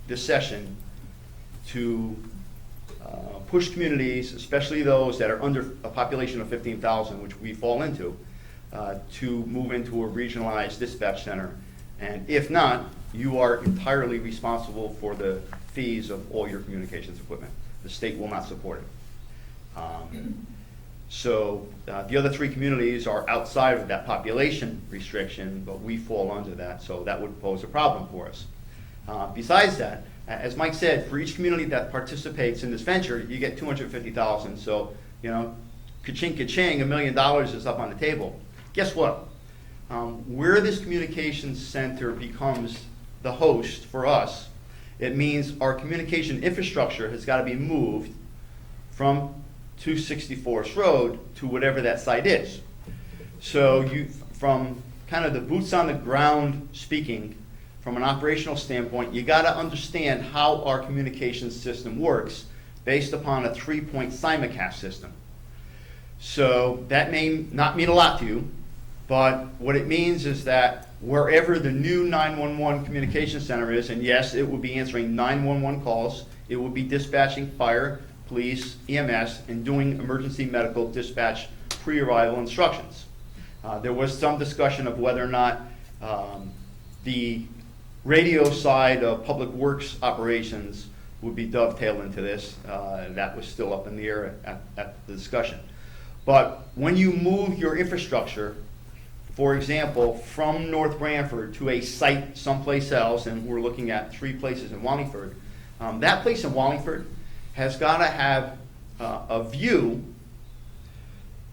this session to push communities, especially those that are under a population of 15,000, which we fall into, to move into a regionalized dispatch center. And if not, you are entirely responsible for the fees of all your communications equipment. The state will not support it. So the other 3 communities are outside of that population restriction, but we fall under that, so that would pose a problem for us. Besides that, as Mike said, for each community that participates in this venture, you get $250,000. So, you know, ka-ching, ka-ching, $1 million is up on the table. Guess what? Where this communications center becomes the host for us, it means our communication infrastructure has got to be moved from 264th Road to whatever that site is. So you, from kind of the boots on the ground speaking, from an operational standpoint, you got to understand how our communications system works based upon a 3-point simulcast system. So that may not mean a lot to you, but what it means is that wherever the new 911 communication center is, and yes, it will be answering 911 calls, it will be dispatching fire, police, EMS, and doing emergency medical dispatch pre-arrival instructions. There was some discussion of whether or not the radio side of public works operations would be dovetailed into this. That was still up in the air at the discussion. But when you move your infrastructure, for example, from North Branford to a site someplace else, and we're looking at 3 places in Wallingford, that place in Wallingford has got to have a view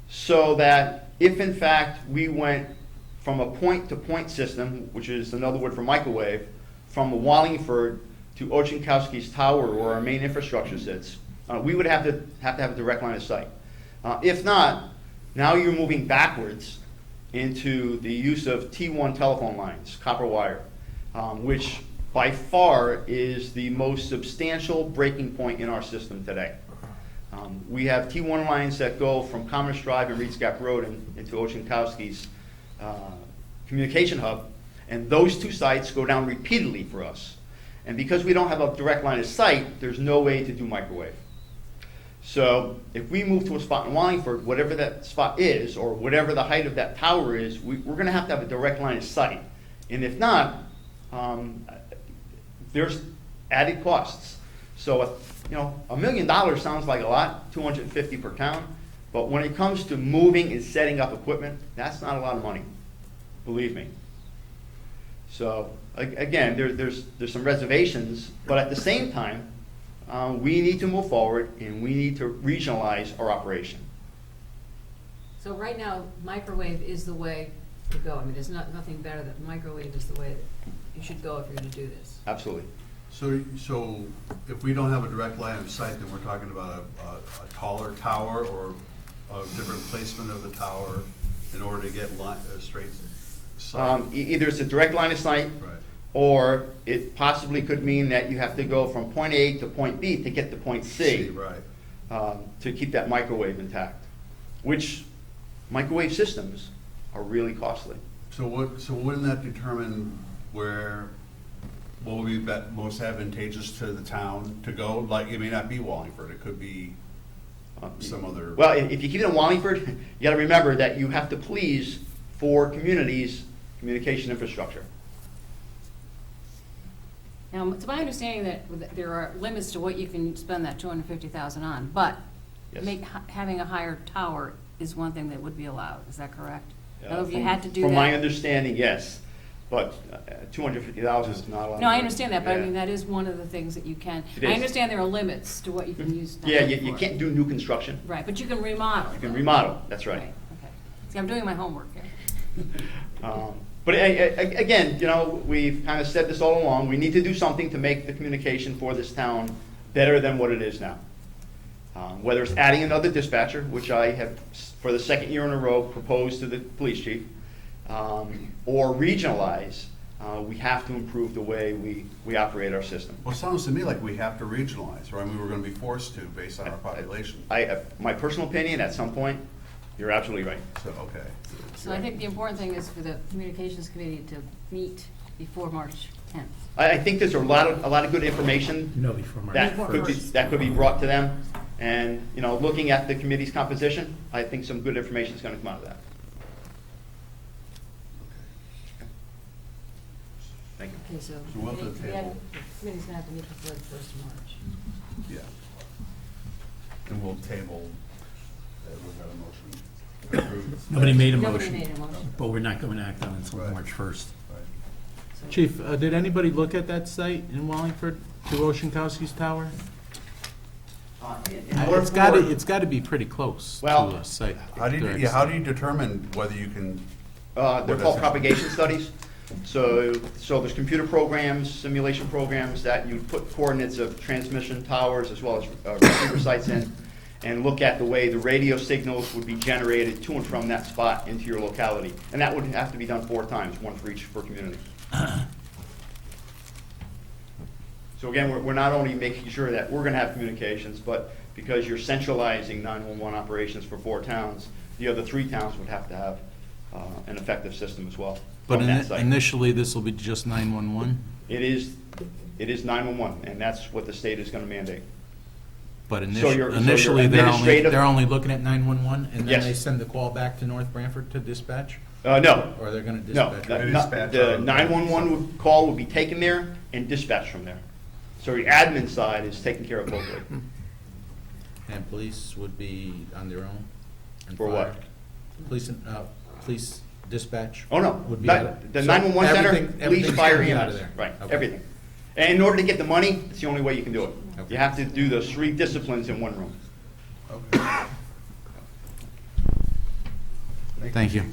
so that if in fact we went from a point-to-point system, which is another word for microwave, from Wallingford to Ochenkowski's tower where our main infrastructure sits, we would have to have a direct line of sight. If not, now you're moving backwards into the use of T1 telephone lines, copper wire, which by far is the most substantial breaking point in our system today. We have T1 lines that go from Commerce Drive and Reeds Gap Road into Ochenkowski's communication hub, And those two sites go down repeatedly for us. And because we don't have a direct line of sight, there's no way to do microwave. So if we move to a spot in Wallingford, whatever that spot is, or whatever the height of that tower is, we're going to have a direct line of sight. And if not, there's added costs. So, $1 million sounds like a lot, $250 per town, but when it comes to moving and setting up equipment, that's not a lot of money, believe me. So, again, there's some reservations, but at the same time, we need to move forward and we need to regionalize our operation. So right now, microwave is the way to go. I mean, there's nothing better than microwave is the way that you should go if you're gonna do this. Absolutely. So if we don't have a direct line of sight, then we're talking about a taller tower or a different placement of the tower in order to get a straight sight? Either it's a direct line of sight, Right. or it possibly could mean that you have to go from point A to point B to get to point C. Right. To keep that microwave intact, which microwave systems are really costly. So wouldn't that determine what would be most advantageous to the town to go? Like, it may not be Wallingford, it could be some other. Well, if you keep it in Wallingford, you got to remember that you have to please 4 communities' communication infrastructure. Now, it's my understanding that there are limits to what you can spend that $250,000 on, but Yes. having a higher tower is one thing that would be allowed. Is that correct? Now, if you had to do From my that. understanding, yes, but $250,000 is not a lot. No, I of understand that, but I money. mean, that is one of the things that you can. It I is. understand there are limits to what you can use. that Yeah, money you for. can't do new construction. Right, but you can remodel. You can remodel, that's right. Okay. See, I'm doing my homework here. But again, we've kind of said this all along, we need to do something to make the communication for this town better than what it is now. Whether it's adding another dispatcher, which I have, for the second year in a row, proposed to the police chief, or regionalize, we have to improve the way we operate our system. Well, it sounds to me like we have to regionalize, right? I mean, we're gonna be forced to based on our population. My personal opinion, at some point, you're absolutely right. So, okay. So I think the important thing is for the communications committee to meet before March 10th. I think there's a lot of good information No, before March that could be brought to them. And, looking at the committee's composition, I think some good information is going to come out of that. Thank you. Okay, so. So we'll have to table. The committee's gonna have to meet before the 1st of March. Yeah. And we'll table, we've got a motion. to approve. Nobody made a Nobody motion, made a motion. but we're not going to act on it until Right. March 1st. Right. So- Chief, did anybody look at that site in Wallingford, to Oshinkowski's tower? It's gotta be pretty close to Well, a site. How do you determine whether you can? They're called propagation studies. So there's computer programs, simulation programs that you put coordinates of transmission towers as well as receiver sites in, and look at the way the radio signals would be generated to and from that spot into your locality. And that would have to be done 4 times, one for each per community. So again, we're not only making sure that we're going to have communications, but because you're centralizing 911 operations for 4 towns, the other 3 towns would have to have an effective system as well. But from that site. initially, this will be just 911? It is 911, and that's what the state is going to mandate. But So your initially, administrative- they're only looking at 911, and then Yes. they send the call back to North Branford to dispatch? No. Or they're gonna No, dispatch? They the dispatch the on- 911 call would be taken there and dispatched from there. So the admin side is taken care of locally. And police would be on their own? And For what? fire? Police dispatch? Oh, no. Would be Not- out of- The so 911 center, everything- police, everything's fire, gonna be out of EMS. there. Right, Okay. everything. And in order to get the money, it's the only way you can do it. Okay. You have to do those 3 disciplines in one room. Okay. Thank you.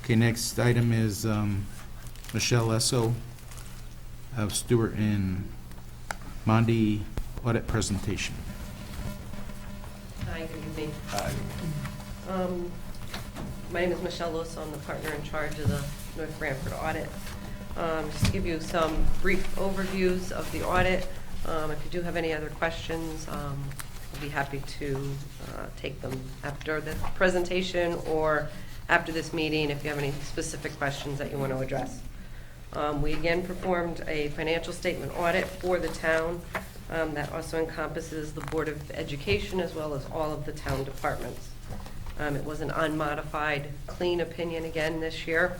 Okay, next item is Michelle Esso of Stewart and Mondi audit presentation. Hi, good evening. My name is Michelle Lewis. I'm the partner in charge of the North Branford audit. Just to give you some brief overviews of the audit. If you do have any other questions, I'll be happy to take them after the presentation or after this meeting if you have any specific questions that you want to address. We again performed a financial statement audit for the town that also encompasses the Board of Education as well as all of the town departments. It was an unmodified, clean opinion again this year.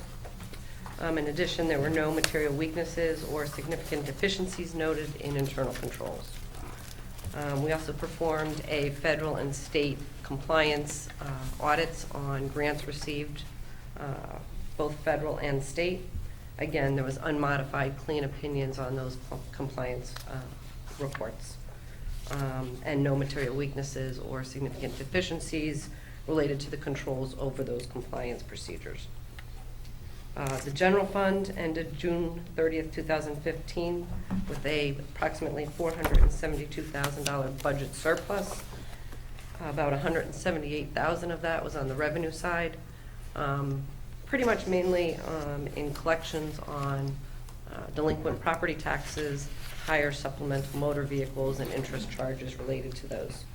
In addition, there were no material weaknesses or significant deficiencies noted in internal controls. We also performed a federal and state compliance audits on grants received, both federal and state. Again, there was unmodified, clean opinions on those compliance reports, and no material weaknesses or significant deficiencies related to the controls over those compliance procedures. The general fund ended June 30th, 2015 with a approximately $472,000 budget surplus. About $178,000 of that was on the revenue side, pretty much mainly in collections on delinquent property taxes, higher supplemental motor vehicles, and interest charges related to those.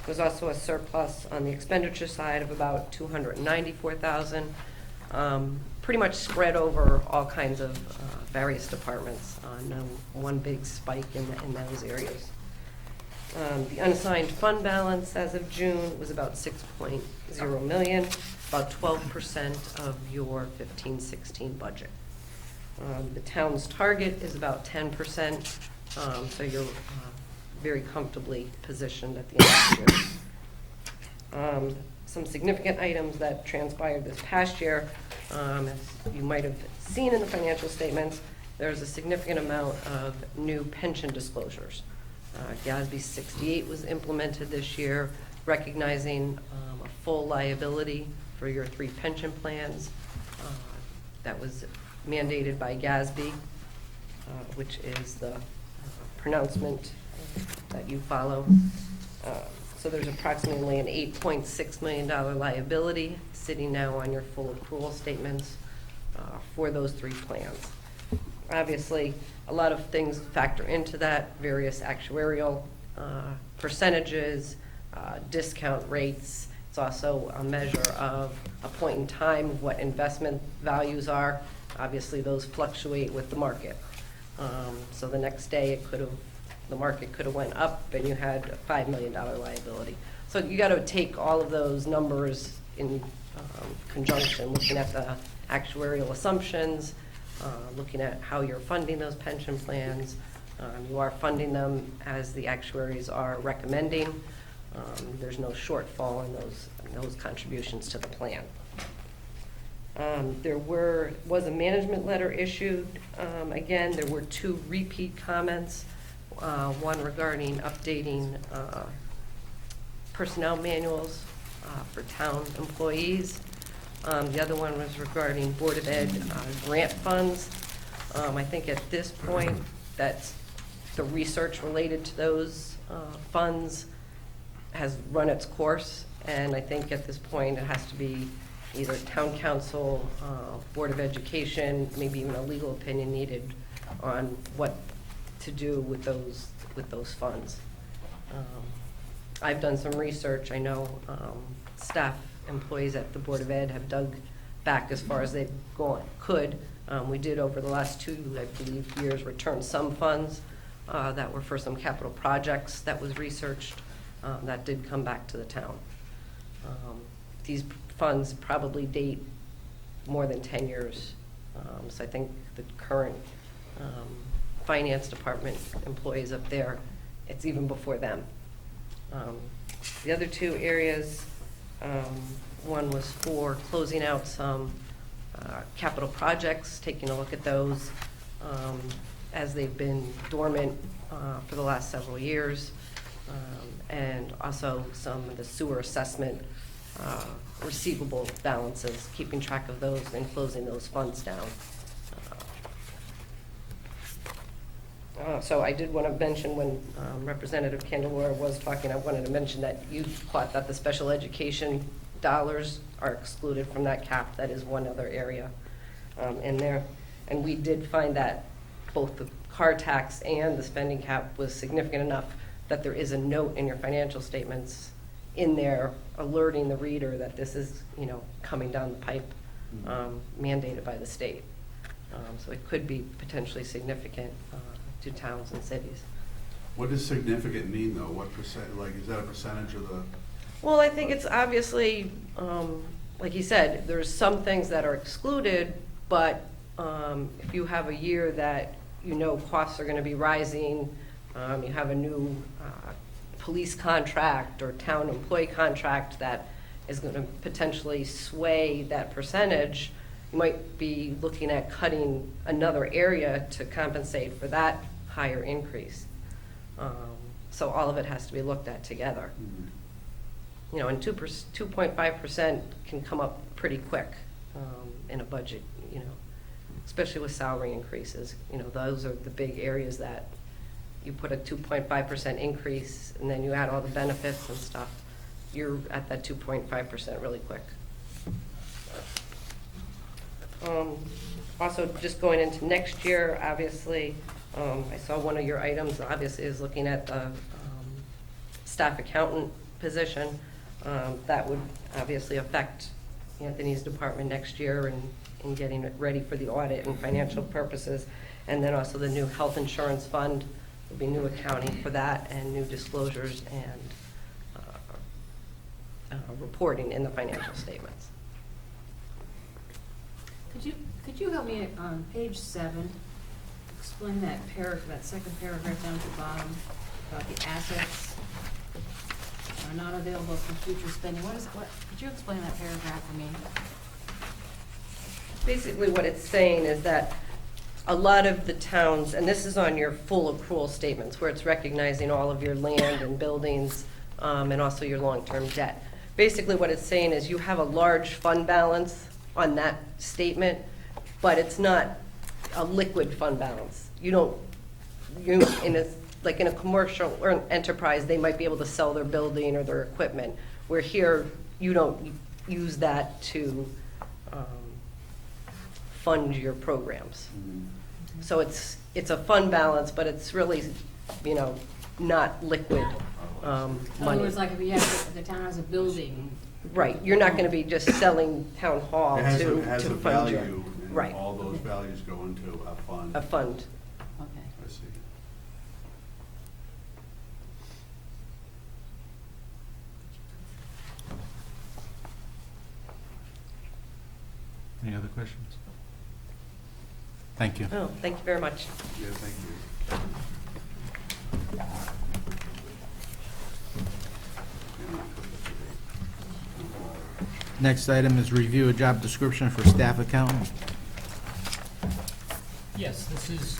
There's also a surplus on the expenditure side of about $294,000. Pretty much spread over all kinds of various departments, no one big spike in those areas. The unassigned fund balance as of June was about $6.0 million, about 12% of your 15-16 budget. The town's target is about 10%, so you're very comfortably positioned at the end of the year. Some significant items that transpired this past year, as you might have seen in the financial statements, there's a significant amount of new pension disclosures. GASB 68 was implemented this year, recognizing a full liability for your 3 pension plans. That was mandated by GASB, which is the pronouncement that you follow. So there's approximately an $8.6 million liability sitting now on your full accrual statements for those 3 plans. Obviously, a lot of things factor into that, various actuarial percentages, discount rates. It's also a measure of a point in time of what investment values are. Obviously, those fluctuate with the market. So the next day, the market could have went up and you had a $5 million liability. So you got to take all of those numbers in conjunction, looking at the actuarial assumptions, looking at how you're funding those pension plans. You are funding them as the actuaries are recommending. There's no shortfall in those contributions to the plan. There was a management letter issued. Again, there were 2 repeat comments. One regarding updating personnel manuals for town employees. The other one was regarding Board of Ed grant funds. I think at this point that the research related to those funds has run its course, and I think at this point it has to be either town council, Board of Education, maybe even a legal opinion needed on what to do with those funds. I've done some research. I know staff employees at the Board of Ed have dug back as far as they've could. We did over the last 2, I believe, years return some funds that were for some capital projects that was researched that did come back to the town. These funds probably date more than 10 years. So I think the current finance department employees up there, it's even before them. The other 2 areas, one was for closing out some capital projects, taking a look at those as they've been dormant for the last several years, and also some of the sewer assessment receivable balances, keeping track of those and closing those funds down. So I did want to mention when Representative Candelora was talking, I wanted to mention that you thought that the special education dollars are excluded from that cap. That is one other area in there. And we did find that both the car tax and the spending cap was significant enough that there is a note in your financial statements in there alerting the reader that this is, coming down the pipe, mandated by the state. So it could be potentially significant to towns and cities. What does significant mean, though? What percent, like, is that a percentage of the? Well, I think it's obviously, like you said, there's some things that are excluded, but if you have a year that costs are going to be rising, you have a new police contract or town employee contract that is going to potentially sway that percentage, you might be looking at cutting another area to compensate for that higher increase. So all of it has to be looked at together. And 2.5% can come up pretty quick in a budget, especially with salary increases. Those are the big areas that you put a 2.5% increase and then you add all the benefits and stuff, you're at that 2.5% really quick. Also, just going into next year, obviously, I saw one of your items, obviously, is looking at the staff accountant position. That would obviously affect Anthony's department next year in getting it ready for the audit and financial purposes. And then also the new health insurance fund, there'll be new accounting for that and new disclosures and reporting in the financial statements. Could you help me on page 7, explain that second paragraph down at the bottom about the assets are not available for future spending? Could you explain that paragraph for me? Basically what it's saying is that a lot of the towns, and this is on your full accrual statements, where it's recognizing all of your land and buildings and also your long-term debt. Basically what it's saying is you have a large fund balance on that statement, but it's not a liquid fund balance. In a commercial or an enterprise, they might be able to sell their building or their equipment, where here you don't use that to fund your programs. So it's a fund balance, but it's really, not liquid money. In other words, like if the town has a building. Right, you're not going to be just selling town hall It has to a fund value, your. and Right. all those values go into a fund. A fund. Okay. I see. Any other questions? Thank you. Oh, thank you very much. Yeah, thank you. Next item is review a job description for staff accountant. Yes, this is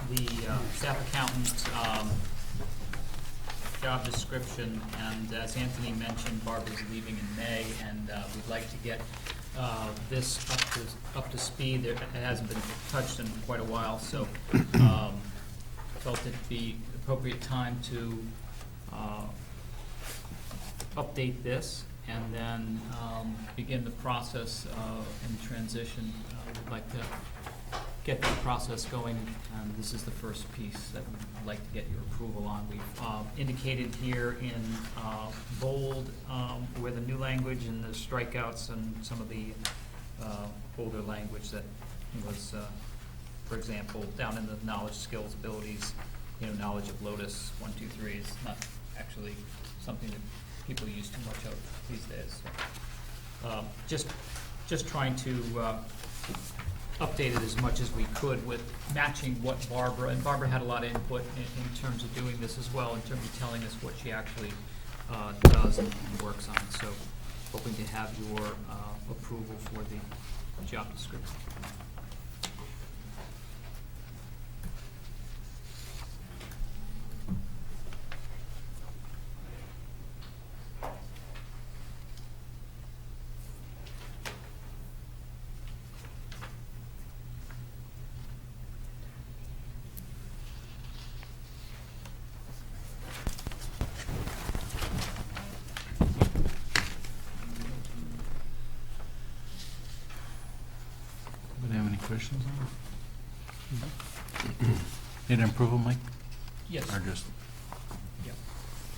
the staff accountant job description, and as Anthony mentioned, Barbara's leaving in May, and we'd like to get this up to speed. It hasn't been touched in quite a while, so felt it'd be appropriate time to update this and then begin the process in transition. We'd like to get that process going, and this is the first piece that we'd like to get your approval on. We've indicated here in bold where the new language and the strikeouts and some of the older language that was, for example, down in the knowledge, skills, abilities, knowledge of Lotus 1, 2, 3 is not actually something that people use too much of these days. So, just trying to update it as much as we could with matching what and Barbara had a lot of input in terms of doing this as well, in terms of telling us what she actually does and works on. So hoping to have your approval for the job description. Anybody have any questions on it? Need an approval, Mike? Yes. Or just,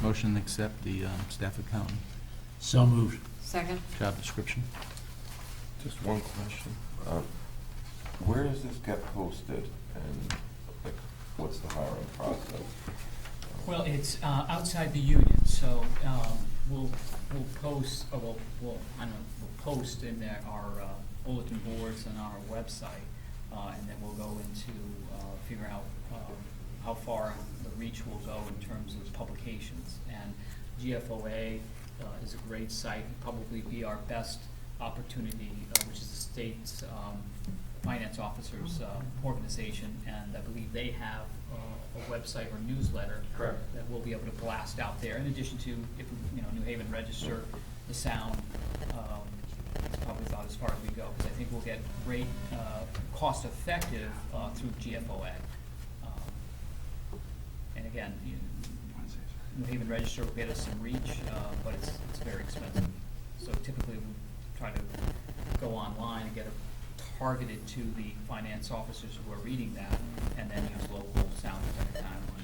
Motion to accept the staff accountant So moved. Second. job description. Just one question. Where does this get posted, and like, what's the hiring process? Well, it's outside the union, so we'll post, or we'll post in there our bulletin boards and our website, and then we'll go into figure out how far the reach will go in terms of publications. And GFOA is a great site, probably be our best opportunity, which is the state's finance officers organization, and I believe they have a website or newsletter. Correct. That we'll be able to blast out there, in addition to, if, New Haven Register, the Sound, it's probably about as far as we go, because I think we'll get great, cost-effective through GFOA. And again, New Haven Register will get us some reach, but it's very expensive. So typically, we try to go online and get it targeted to the finance officers who are reading that, and then use local sound effect time on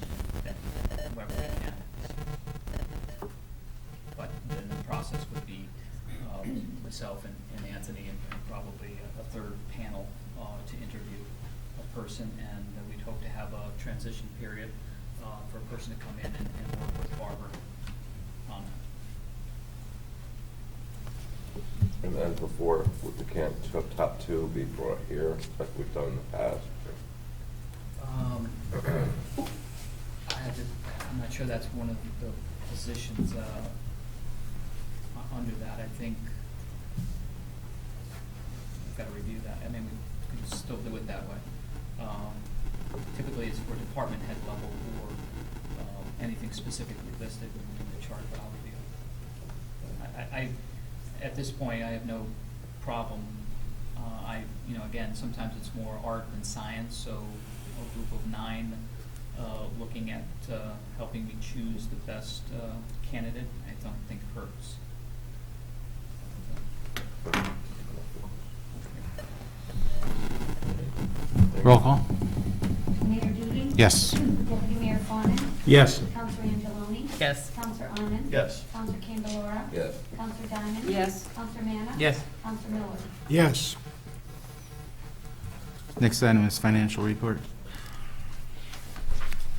wherever we can. But then the process would be myself and Anthony and probably a third panel to interview a person, and we'd hope to have a transition period for a person to come in and work with Barbara on that. And then before, would the top two be brought here, like we've done in the past? I'm not sure that's one of the positions under that. I think I've got to review that. I mean, we could still do it that way. Typically, it's for department head level or anything specifically listed in the chart, but I'll review it. I at this point, I have no problem. Again, sometimes it's more art than science, so a group of 9 looking at helping me choose the best candidate, I don't think hurts. Roll call? Mayor Duty? Yes. Deputy Mayor Fawnin? Yes. Counselor Angeloni? Yes. Counselor Arman? Yes. Counselor Candelora? Yes. Counselor Diamond? Yes. Counselor Manna? Yes. Counselor Miller? Yes. Next item is financial report.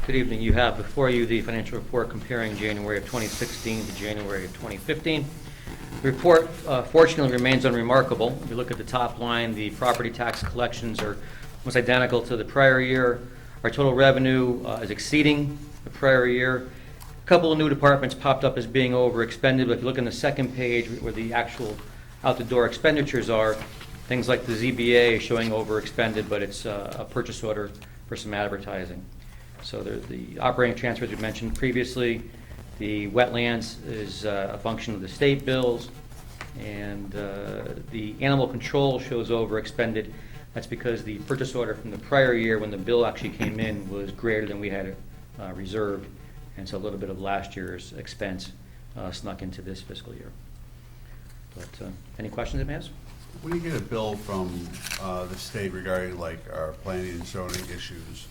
Good evening. You have before you the financial report comparing January of 2016 to January of 2015. The report, fortunately, remains unremarkable. If you look at the top line, the property tax collections are almost identical to the prior year. Our total revenue is exceeding the prior year. A couple of new departments popped up as being overexpended, but if you look on the second page where the actual out-the-door expenditures are, things like the ZBA is showing overexpended, but it's a purchase order for some advertising. So the operating transfers we mentioned previously, the wetlands is a function of the state bills, and the animal control shows overexpended. That's because the purchase order from the prior year, when the bill actually came in, was greater than we had reserved, and so a little bit of last year's expense snuck into this fiscal year. But any questions, Ms.? When you get a bill from the state regarding like our planning and zoning issues,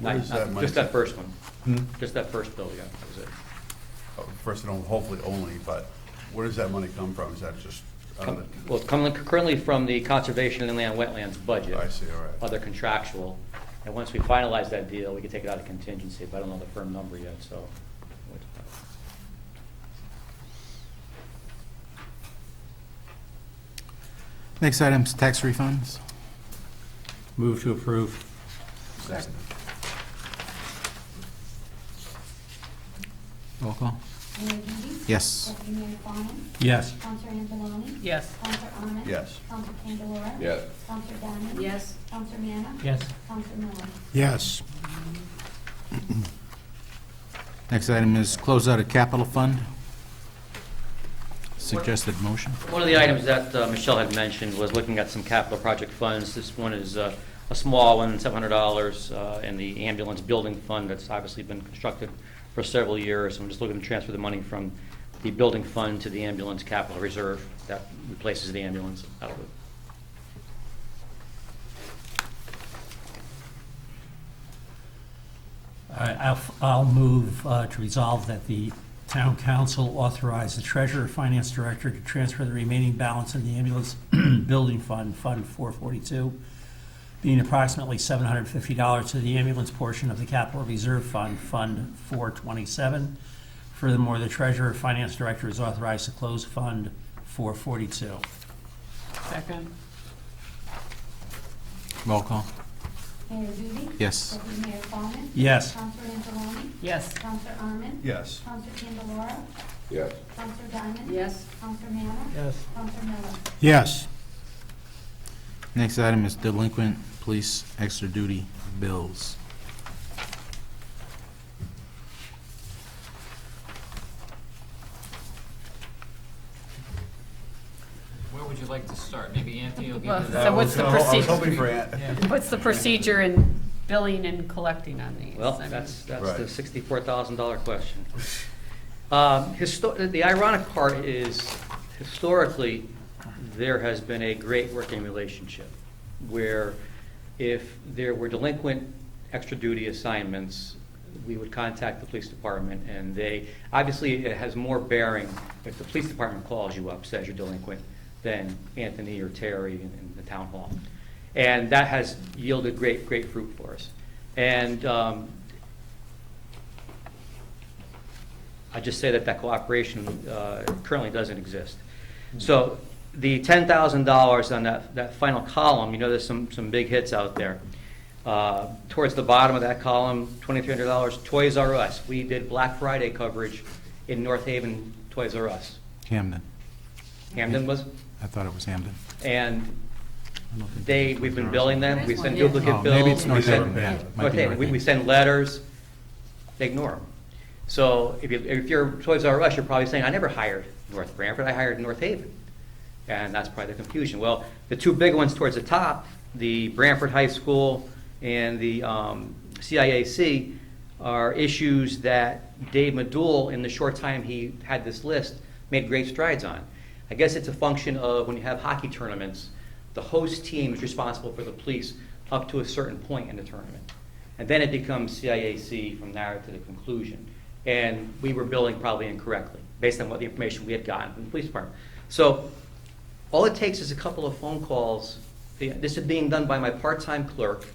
where does that money? Just that first one. Hmm? Just that first bill, yeah, that was it. First and hopefully only, but where does that money come from? Is that just? Well, currently from the Conservation and Inland Wetlands budget. I see, all right. Other contractual. And once we finalize that deal, we can take it out of contingency, but I don't know the firm number yet, so. Next item is tax refunds. Move to approve. Second. Roll call? Mayor Duty? Yes. Deputy Mayor Fawnin? Yes. Counselor Angeloni? Yes. Counselor Arman? Yes. Counselor Candelora? Yes. Counselor Diamond? Yes. Counselor Manna? Yes. Counselor Miller? Yes. Next item is close out a capital fund. Suggested motion. One of the items that Michelle had mentioned was looking at some capital project funds. This one is a small one, $700, in the ambulance building fund that's obviously been constructed for several years. I'm just looking to transfer the money from the building fund to the ambulance capital reserve that replaces the ambulance out of it. I'll move to resolve that the Town council authorized the treasurer, finance director to transfer the remaining balance in the ambulance building fund, Fund 442, being approximately $750 to the ambulance portion of the capital reserve fund, Fund 427. Furthermore, the treasurer, finance director is authorized to close Fund 442. Second. Roll call. Mayor Duty? Yes. Deputy Mayor Fawnin? Yes. Counselor Angeloni? Yes. Counselor Arman? Yes. Counselor Candelara? Yes. Counselor Diamond? Yes. Counselor Manna? Yes. Counselor Miller? Yes. Next item is delinquent police extra duty bills. Where would you like to start? Maybe Anthony will give Well, you so what's the I was procedure? hoping for Ant. What's the procedure in billing and collecting on these? Well, I mean- that's the Right. $64,000 question. The ironic part is, historically, there has been a great working relationship, where if there were delinquent extra duty assignments, we would contact the police department, and obviously, it has more bearing if the police department calls you up, says you're delinquent, than Anthony or Terry in the town hall. And that has yielded great fruit for us. And I just say that cooperation currently doesn't exist. So the $10,000 on that final column, there's some big hits out there. Towards the bottom of that column, $2,300, Toys R Us. We did Black Friday coverage in North Haven, Toys R Us. Hamden. Hamden was, I thought it was Hamden. and I don't think we've been billing them, we send There's one, duplicate Oh, bills. maybe it's we North send- Haven, yeah. Might North be Haven. North We Haven. send letters, they ignore them. So if you're Toys R Us, you're probably saying, I never hired North Branford, I hired North Haven. And that's probably the confusion. Well, the two big ones towards the top, the Branford High School and the CIAC, are issues that Dave Madul, in the short time he had this list, made great strides on. I guess it's a function of when you have hockey tournaments, the host team is responsible for the police up to a certain point in the tournament. And then it becomes CIAC from there to the conclusion. And we were billing probably incorrectly, based on what the information we had gotten from the police department. So all it takes is a couple of phone calls. This is being done by my part-time clerk,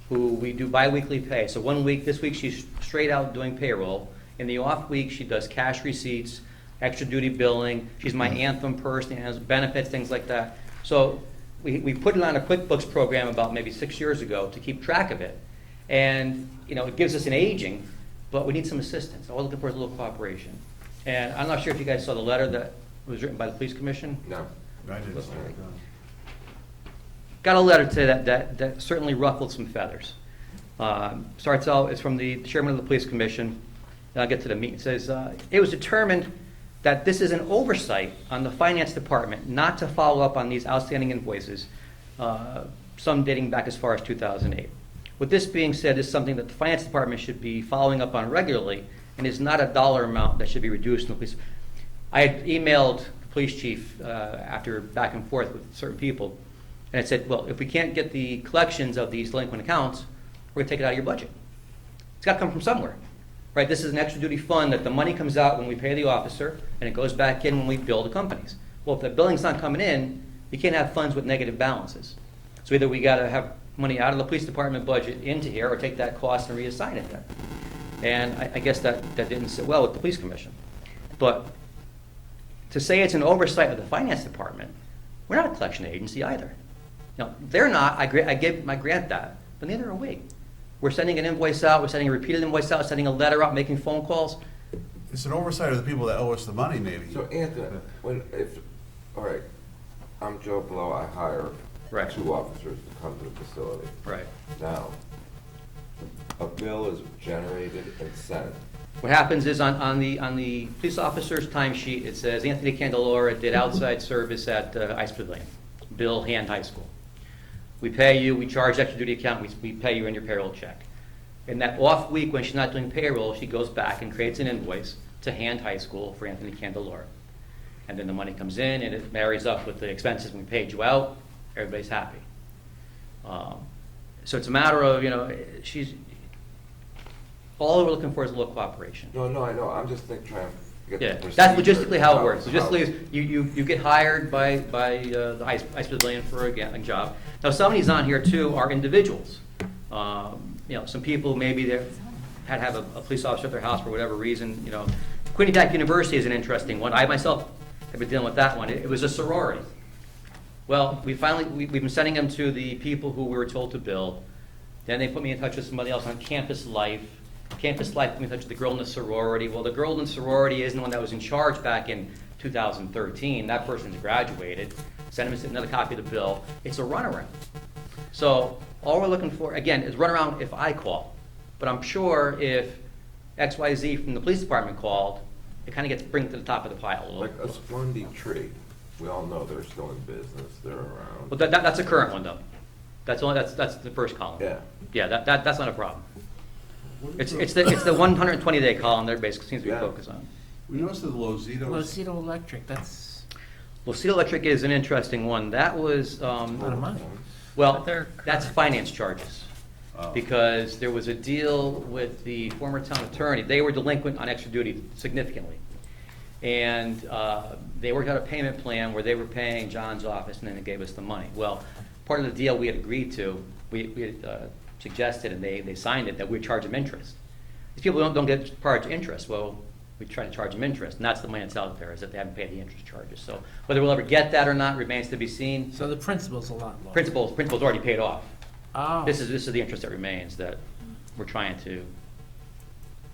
who we do biweekly pay. So this week she's straight out doing payroll. In the off week, she does cash receipts, extra duty billing. She's my Anthem person, has benefits, things like that. So we put it on a QuickBooks program about maybe 6 years ago to keep track of it. And, it gives us an aging, but we need some assistance. All we're looking for is a little cooperation. And I'm not sure if you guys saw the letter that was written by the police commission. No. I didn't see it. Got a letter today that certainly ruffled some feathers. Starts out, it's from the chairman of the police commission, and I'll get to the meat. It says, it was determined that this is an oversight on the finance department not to follow up on these outstanding invoices, some dating back as far as 2008. With this being said, this is something that the finance department should be following up on regularly, and is not a dollar amount that should be reduced in the police. I had emailed the police chief after back and forth with certain people, and I said, well, if we can't get the collections of these delinquent accounts, we're going to take it out of your budget. It's got to come from somewhere, right? This is an extra duty fund that the money comes out when we pay the officer, and it goes back in when we bill the companies. Well, if the billing's not coming in, you can't have funds with negative balances. So either we got to have money out of the police department budget into here, or take that cost and reassign it there. And I guess that didn't sit well with the police commission. But to say it's an oversight of the finance department, we're not a collection agency either. No, they're not. I grant that, but neither are we. We're sending an invoice out. We're sending a repeated invoice out. Sending a letter out. Making phone calls. It's an oversight of the people that owe us the money, maybe. So Anthony, all right, I'm Joe Blow, I hire Right. 2 officers to come to the facility. Right. Now, a bill is generated and sent. What happens is on the police officer's timesheet, it says Anthony Candelora did outside service at Ice Pavilion, Bill Hand High School. We pay you, we charge extra duty account, we pay you in your payroll check. In that off week when she's not doing payroll, she goes back and creates an invoice to Hand High School for Anthony Candelora. And then the money comes in and it marries up with the expenses when we paid you out, everybody's happy. So it's a matter of, all we're looking for is a little cooperation. No, I know, I'm just trying to You get the that's procedure, logistically how it works. how- Logistically is you get hired by the ICE Pavilion for a job. Now, some of these on here too are individuals. Some people maybe they had to have a police officer at their house for whatever reason, Quinnipiac University is an interesting one. I myself have been dealing with that one. It was a sorority. Well, we've been sending them to the people who we were told to bill. Then they put me in touch with somebody else on Campus Life. Campus Life put me in touch with the girl in the sorority. Well, the girl in the sorority isn't the one that was in charge back in 2013. That person's graduated. Send them another copy of the bill. It's a runaround. So all we're looking for, again, is runaround if I call. But I'm sure if XYZ from the police department called, it kind of gets bring to the top of the pile a little. Like a Splendid Tree, we all know they're still in business, they're around. Well, that's a current one though. That's the first column. Yeah. Yeah, that's not a problem. It's the 120-day column there basically seems to be Yeah. focused on. We noticed that the Lozito's. Losito Electric, that's Lucille Electric is an interesting one. That was, a lot of money. well, But they're that's finance charges. Oh. Because there was a deal with the former town attorney. They were delinquent on extra duty significantly. And they worked out a payment plan where they were paying John's office and then they gave us the money. Well, part of the deal we had agreed to, we had suggested and they signed it, that we would charge them interest. These people don't get charged interest. Well, we try to charge them interest, and that's the money that's out there, is that they haven't paid the interest charges. So whether we'll ever get that or not remains to be seen. So the principal's a lot lower. Principal's already paid off. Oh. This is the interest that remains that we're trying to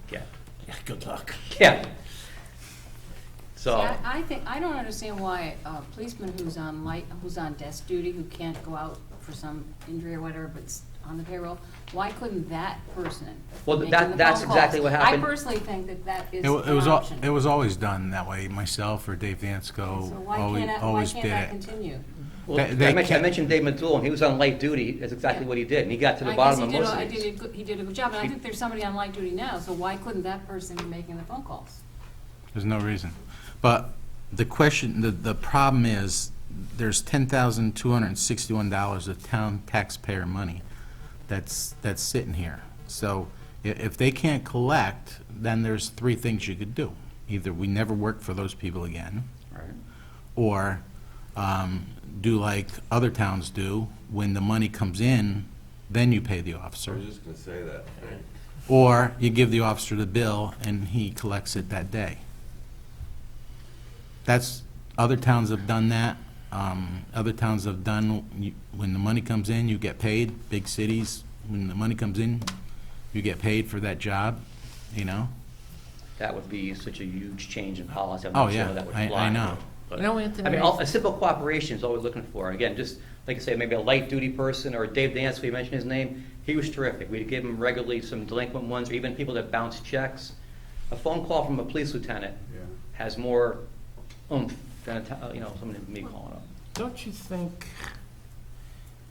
get. Yeah, good luck. Yeah. See, So, I don't understand why a policeman who's on desk duty, who can't go out for some injury or whatever, but's on the payroll, why couldn't that person Well, make that's the phone exactly calls? what happened. I personally think that is It an was, option. it was always done that way. Myself or Dave Dansko So why always, can't always that did it. continue? well, They I can't- mentioned Dave Matul, and he was on light duty. That's exactly Yeah. what he did, and he got to the I bottom guess of he did most a- of these. he did a good job, and I think there's somebody on light duty now, so why couldn't that person be making the phone calls? There's no reason. But the question, the problem is, there's $10,261 of town taxpayer money that's sitting here. So if they can't collect, then there's three things you could do. Either we never work for those people again, Right. or do like other towns do, when the money comes in, then you pay the I officer. was just gonna say that. Or you give the officer the bill and he collects it that day. Other towns have done that. Other towns have done, when the money comes in, you get paid. Big cities, when the money comes in, you get paid for that job, That would be such a huge change in policy. I'm Oh, not sure yeah, how that would I fly. know. But- You know, Anthony, I mean, a simple cooperation is all we're looking for. Again, just like I say, maybe a light duty person, or Dave Dance, we mentioned his name. He was terrific. We'd give him regularly some delinquent ones, or even people that bounce checks. A phone call from a police lieutenant Yeah. has more oomph than someone me calling up. don't you think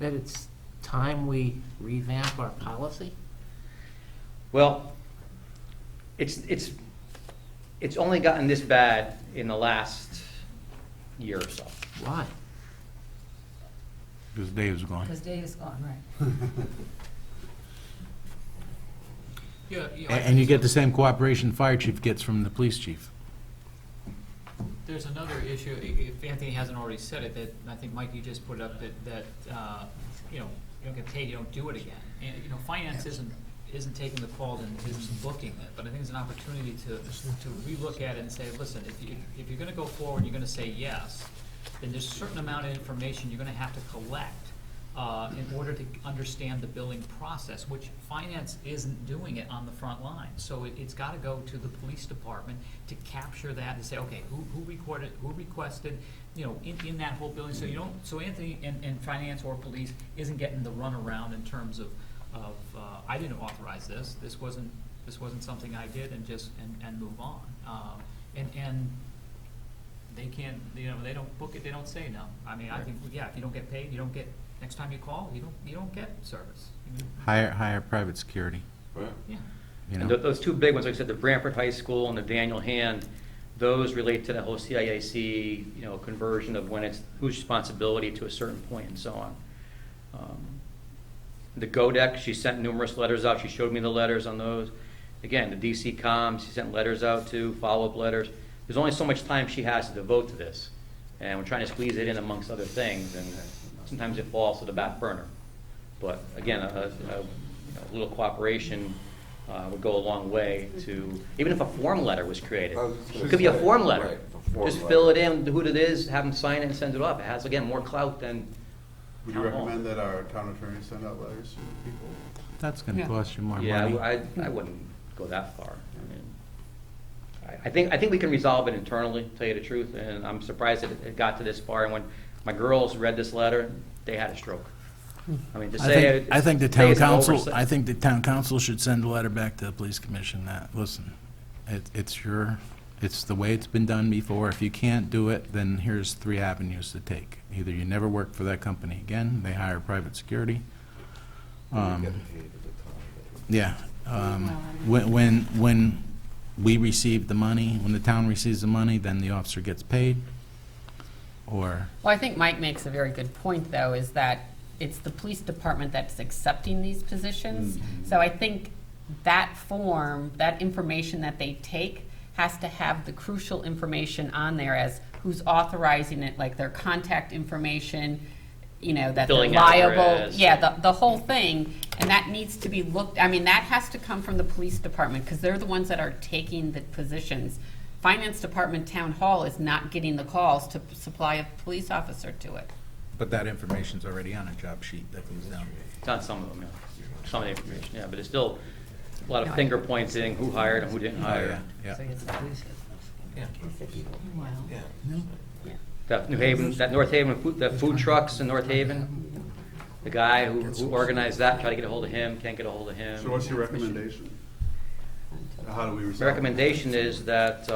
that it's time we revamp our policy? Well, it's only gotten this bad in the last year or so. Why? Because Dave's gone. Because Dave is gone, right. Yeah, And you get the same cooperation the fire chief gets from the police chief. There's another issue, if Anthony hasn't already said it, that I think, Mike, you just put up, that you don't get paid, you don't do it again. And, finance isn't taking the call and isn't booking it, but I think it's an opportunity to relook at it and say, listen, if you're gonna go forward, you're gonna say yes, then there's a certain amount of information you're gonna have to collect in order to understand the billing process, which finance isn't doing it on the front line. So it's gotta go to the police department to capture that and say, okay, who requested, in that whole billing, so Anthony and finance or police isn't getting the runaround in terms of I didn't authorize this, this wasn't something I did, and move on. And they can't, they don't book it, they don't say no. I mean, I think, yeah, if you don't get paid, you don't get, next time you call, you don't get service. Hire private security, Yeah. And those two big ones, like I said, the Branford High School and the Daniel Hand, those relate to the whole CIAC, conversion of when it's whose responsibility to a certain point and so on. The GODEC, she sent numerous letters out. She showed me the letters on those. Again, the DC Comm, she sent letters out to, follow-up letters. there's only so much time she has to devote to this. And we're trying to squeeze it in amongst other things, and sometimes it falls to the back burner. But again, a little cooperation would go a long way to, even if a form letter was created. It could be a form letter. Right, a form Just letter. fill it in, who it is, have them sign it and send it off. It has, again, more clout than Would you town hall. recommend that our town attorney send out letters to people? That's gonna Yeah. cost you more money. Yeah, I wouldn't go that far. I mean, I think we can resolve it internally, to tell you the truth, and I'm surprised that it got to this far. And when my girls read this letter, they had a stroke. I mean, to say. I think the say town it's an council, oversight- I think the town council should send a letter back to the police commission that, listen, it's the way it's been done before. If you can't do it, then here's 3 avenues to take. Either you never work for that company again, they hire private security. You get paid at the time. Yeah, when we receive the money, when the town receives the money, then the officer gets paid, or, Well, I think Mike makes a very good point, though, is that it's the police department that's accepting these positions. So I think that form, that information that they take, has to have the crucial information on there as who's authorizing it, like their contact information, you know, that they're Billing liable. address. Yeah, the whole thing, and that needs to be looked, I mean, that has to come from the police department, because they're the ones that are taking the positions. Finance department, town hall is not getting the calls to supply a police officer to it. but that information's already on a job sheet that goes down. It's on some of them, yeah. Some of the information, yeah, but it's still a lot of finger pointing, who hired and who didn't hire. Yeah. That New Haven, that North Haven, the food trucks in North Haven, the guy who organized that, tried to get a hold of him, can't get a hold of him. So what's your recommendation? How do we resolve? The recommendation is that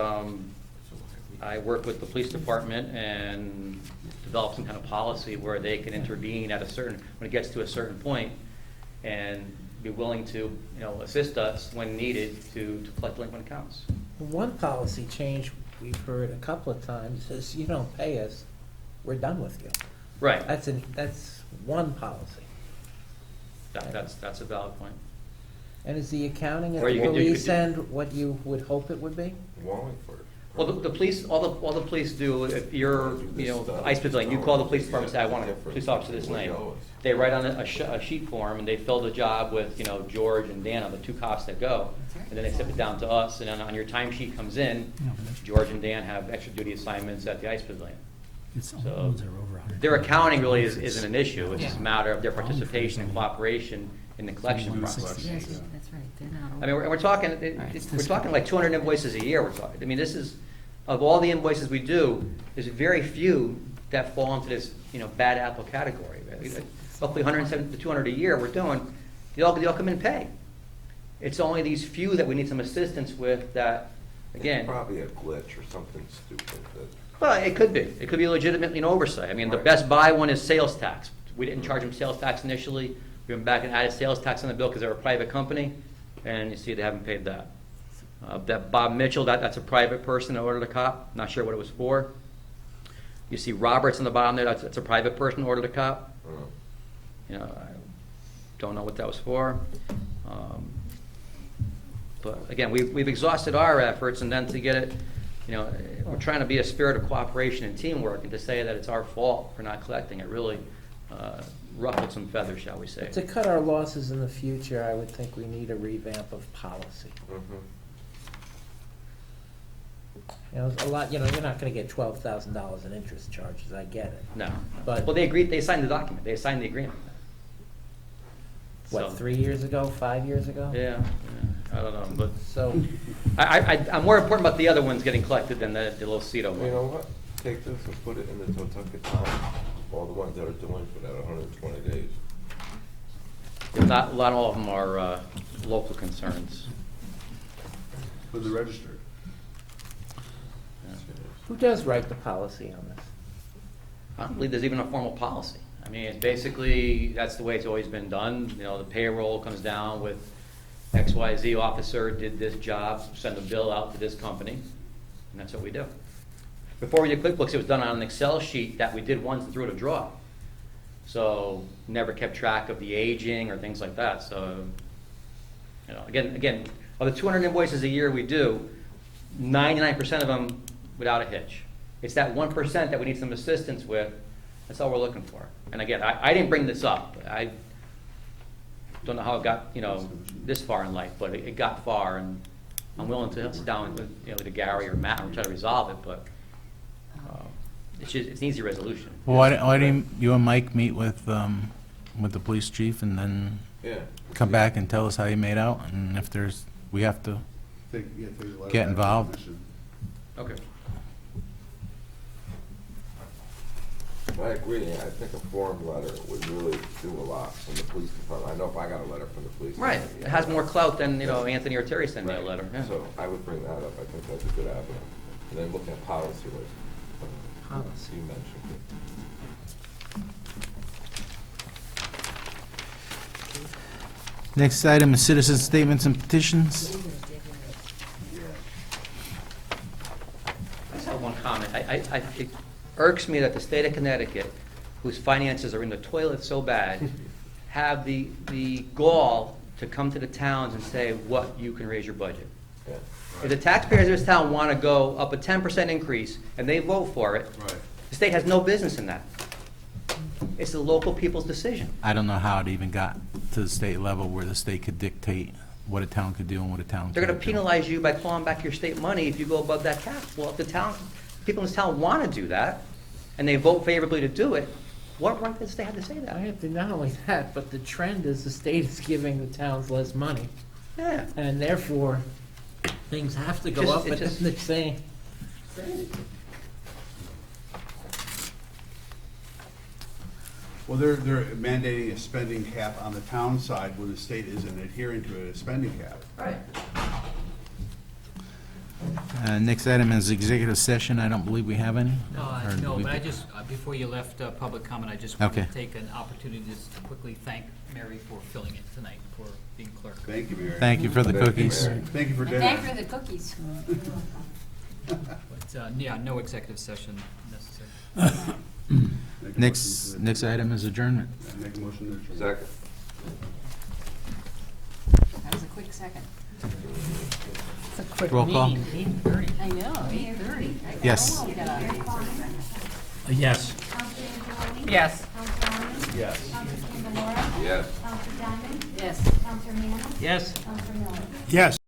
I work with the police department and develop some kind of policy where they can intervene at a certain, when it gets to a certain point, and be willing to, you know, assist us when needed to collect delinquent accounts. One policy change we've heard a couple of times is you don't pay us, we're done with you. Right, That's one policy. that's a valid point. And is the accounting at Or the you could do- police end what you would hope it would be? Wallingford. Well, the police, all the police do, if you're, you know, ICE pavilion, you call the police department and say, I want a police officer this name. They write on a sheet form, and they fill the job with, you know, George and Dan are the 2 cops that go. And then they send it down to us, and then on your timesheet comes in, George and Dan have extra duty assignments at the ICE pavilion. So their accounting really isn't an issue, it's just a matter of their participation and cooperation in the collection process. Yes, that's right, they're not. I mean, we're talking, we're talking like 200 invoices a year, we're talking, I mean, this is, of all the invoices we do, there's very few that fall into this, you know, bad apple category. Roughly 170 to 200 a year we're doing, they all come in and pay. It's only these few that we need some assistance with that, again. It's probably a glitch or something stupid that. Well, it could be legitimately an oversight. I mean, the Right. Best Buy one is sales tax. We didn't charge them sales tax initially. We went back and added sales tax on the bill because they're a private company, and you see they haven't paid that. That Bob Mitchell, that's a private person that ordered a cop. Not sure what it was for. You see Roberts on the bottom there, that's a private person who ordered a cop. You know, I don't know what that was for. But again, we've exhausted our efforts, and then to get it, you know, we're trying to be a spirit of cooperation and teamwork, and to say that it's our fault for not collecting, it really ruffled some feathers, shall we say. To cut our losses in the future, I would think we need a revamp of policy. You know, a lot, you know, you're not gonna get $12,000 in interest charges, I get it. No. But- Well, they agreed, they signed the document, they signed the agreement. What, So- 3 years ago, 5 years ago? Yeah, I don't know, but So, I'm more important about the other ones getting collected than the little Cito You one. know what? Take this and put it in the Totucket Times, all the ones that are delinquent at 120 days. Not all of them are local concerns. With the registered. who does write the policy on this? I don't believe there's even a formal policy. I mean, it's basically, that's the way it's always been done. You know, the payroll comes down with XYZ officer did this job, send a bill out to this company, and that's what we do. Before we did QuickBooks, it was done on an Excel sheet that we did once and threw it a drawer. So never kept track of the aging or things like that. So, you know, again, of the 200 invoices a year we do, 99% of them without a hitch. It's that 1% that we need some assistance with, that's all we're looking for. And again, I didn't bring this up. I don't know how it got, this far in life, but it got far, and I'm willing to sit down with, with Gary or Matt and try to resolve it, but it's an easy resolution. Well, why didn't you and Mike meet with the police chief and then Yeah. come back and tell us how you made out, and if we have to get involved? Okay. I agree. I think a form letter would really do a lot from the police department. I know if I got a letter from the police Right, department. it has more clout than, Anthony or Terry sent me a letter. Yeah. So I would bring that up. I think that's a good avenue. And then looking at policy, like Policy. you mentioned. Next item is citizen statements and petitions. I just have one comment. It irks me that the state of Connecticut, whose finances are in the toilet so bad, have the gall to come to the towns and say what you can raise your budget. Yeah. If the taxpayers of this town want to go up a 10% increase and they vote for it, Right. the state has no business in that. It's the local people's decision. I don't know how it even got to the state level where the state could dictate what a town could do and what a town They're going can't to do. penalize you by clawing back your state money if you go above that cap. Well, if people in this town want to do that, and they vote favorably to do it, what right does the state have to say I that? have to, not only that, but the trend is the state is giving the towns less money, Yeah. and therefore, things have to go Just- up, it but just- then they're saying, Well, they're mandating a spending cap on the town side when the state isn't adhering to a spending cap. Right. Next item is executive session. I don't believe we have any. Or do No, we- but I just, before you left public comment, I just Okay. wanted to take an opportunity to just quickly thank Mary for filling it tonight, for being clerk. Thank you, Mary. Thank you for the Thank you, cookies. Mary. Thank you for And dinner. thank you for the cookies. But, yeah, no executive session necessary. Make a Next motion next item is adjournment. to- Make a motion to adjourn. Second. That was a quick second. it's a quick Roll call. meeting, 8:30. I know, 8:30. Yes. Yes. Counselor Angeloni? Yes. Counselor Arman? Yes. Counselor Candelara? Yes. Counselor Diamond? Yes. Counselor Manna? Yes. Counselor Miller? Yes.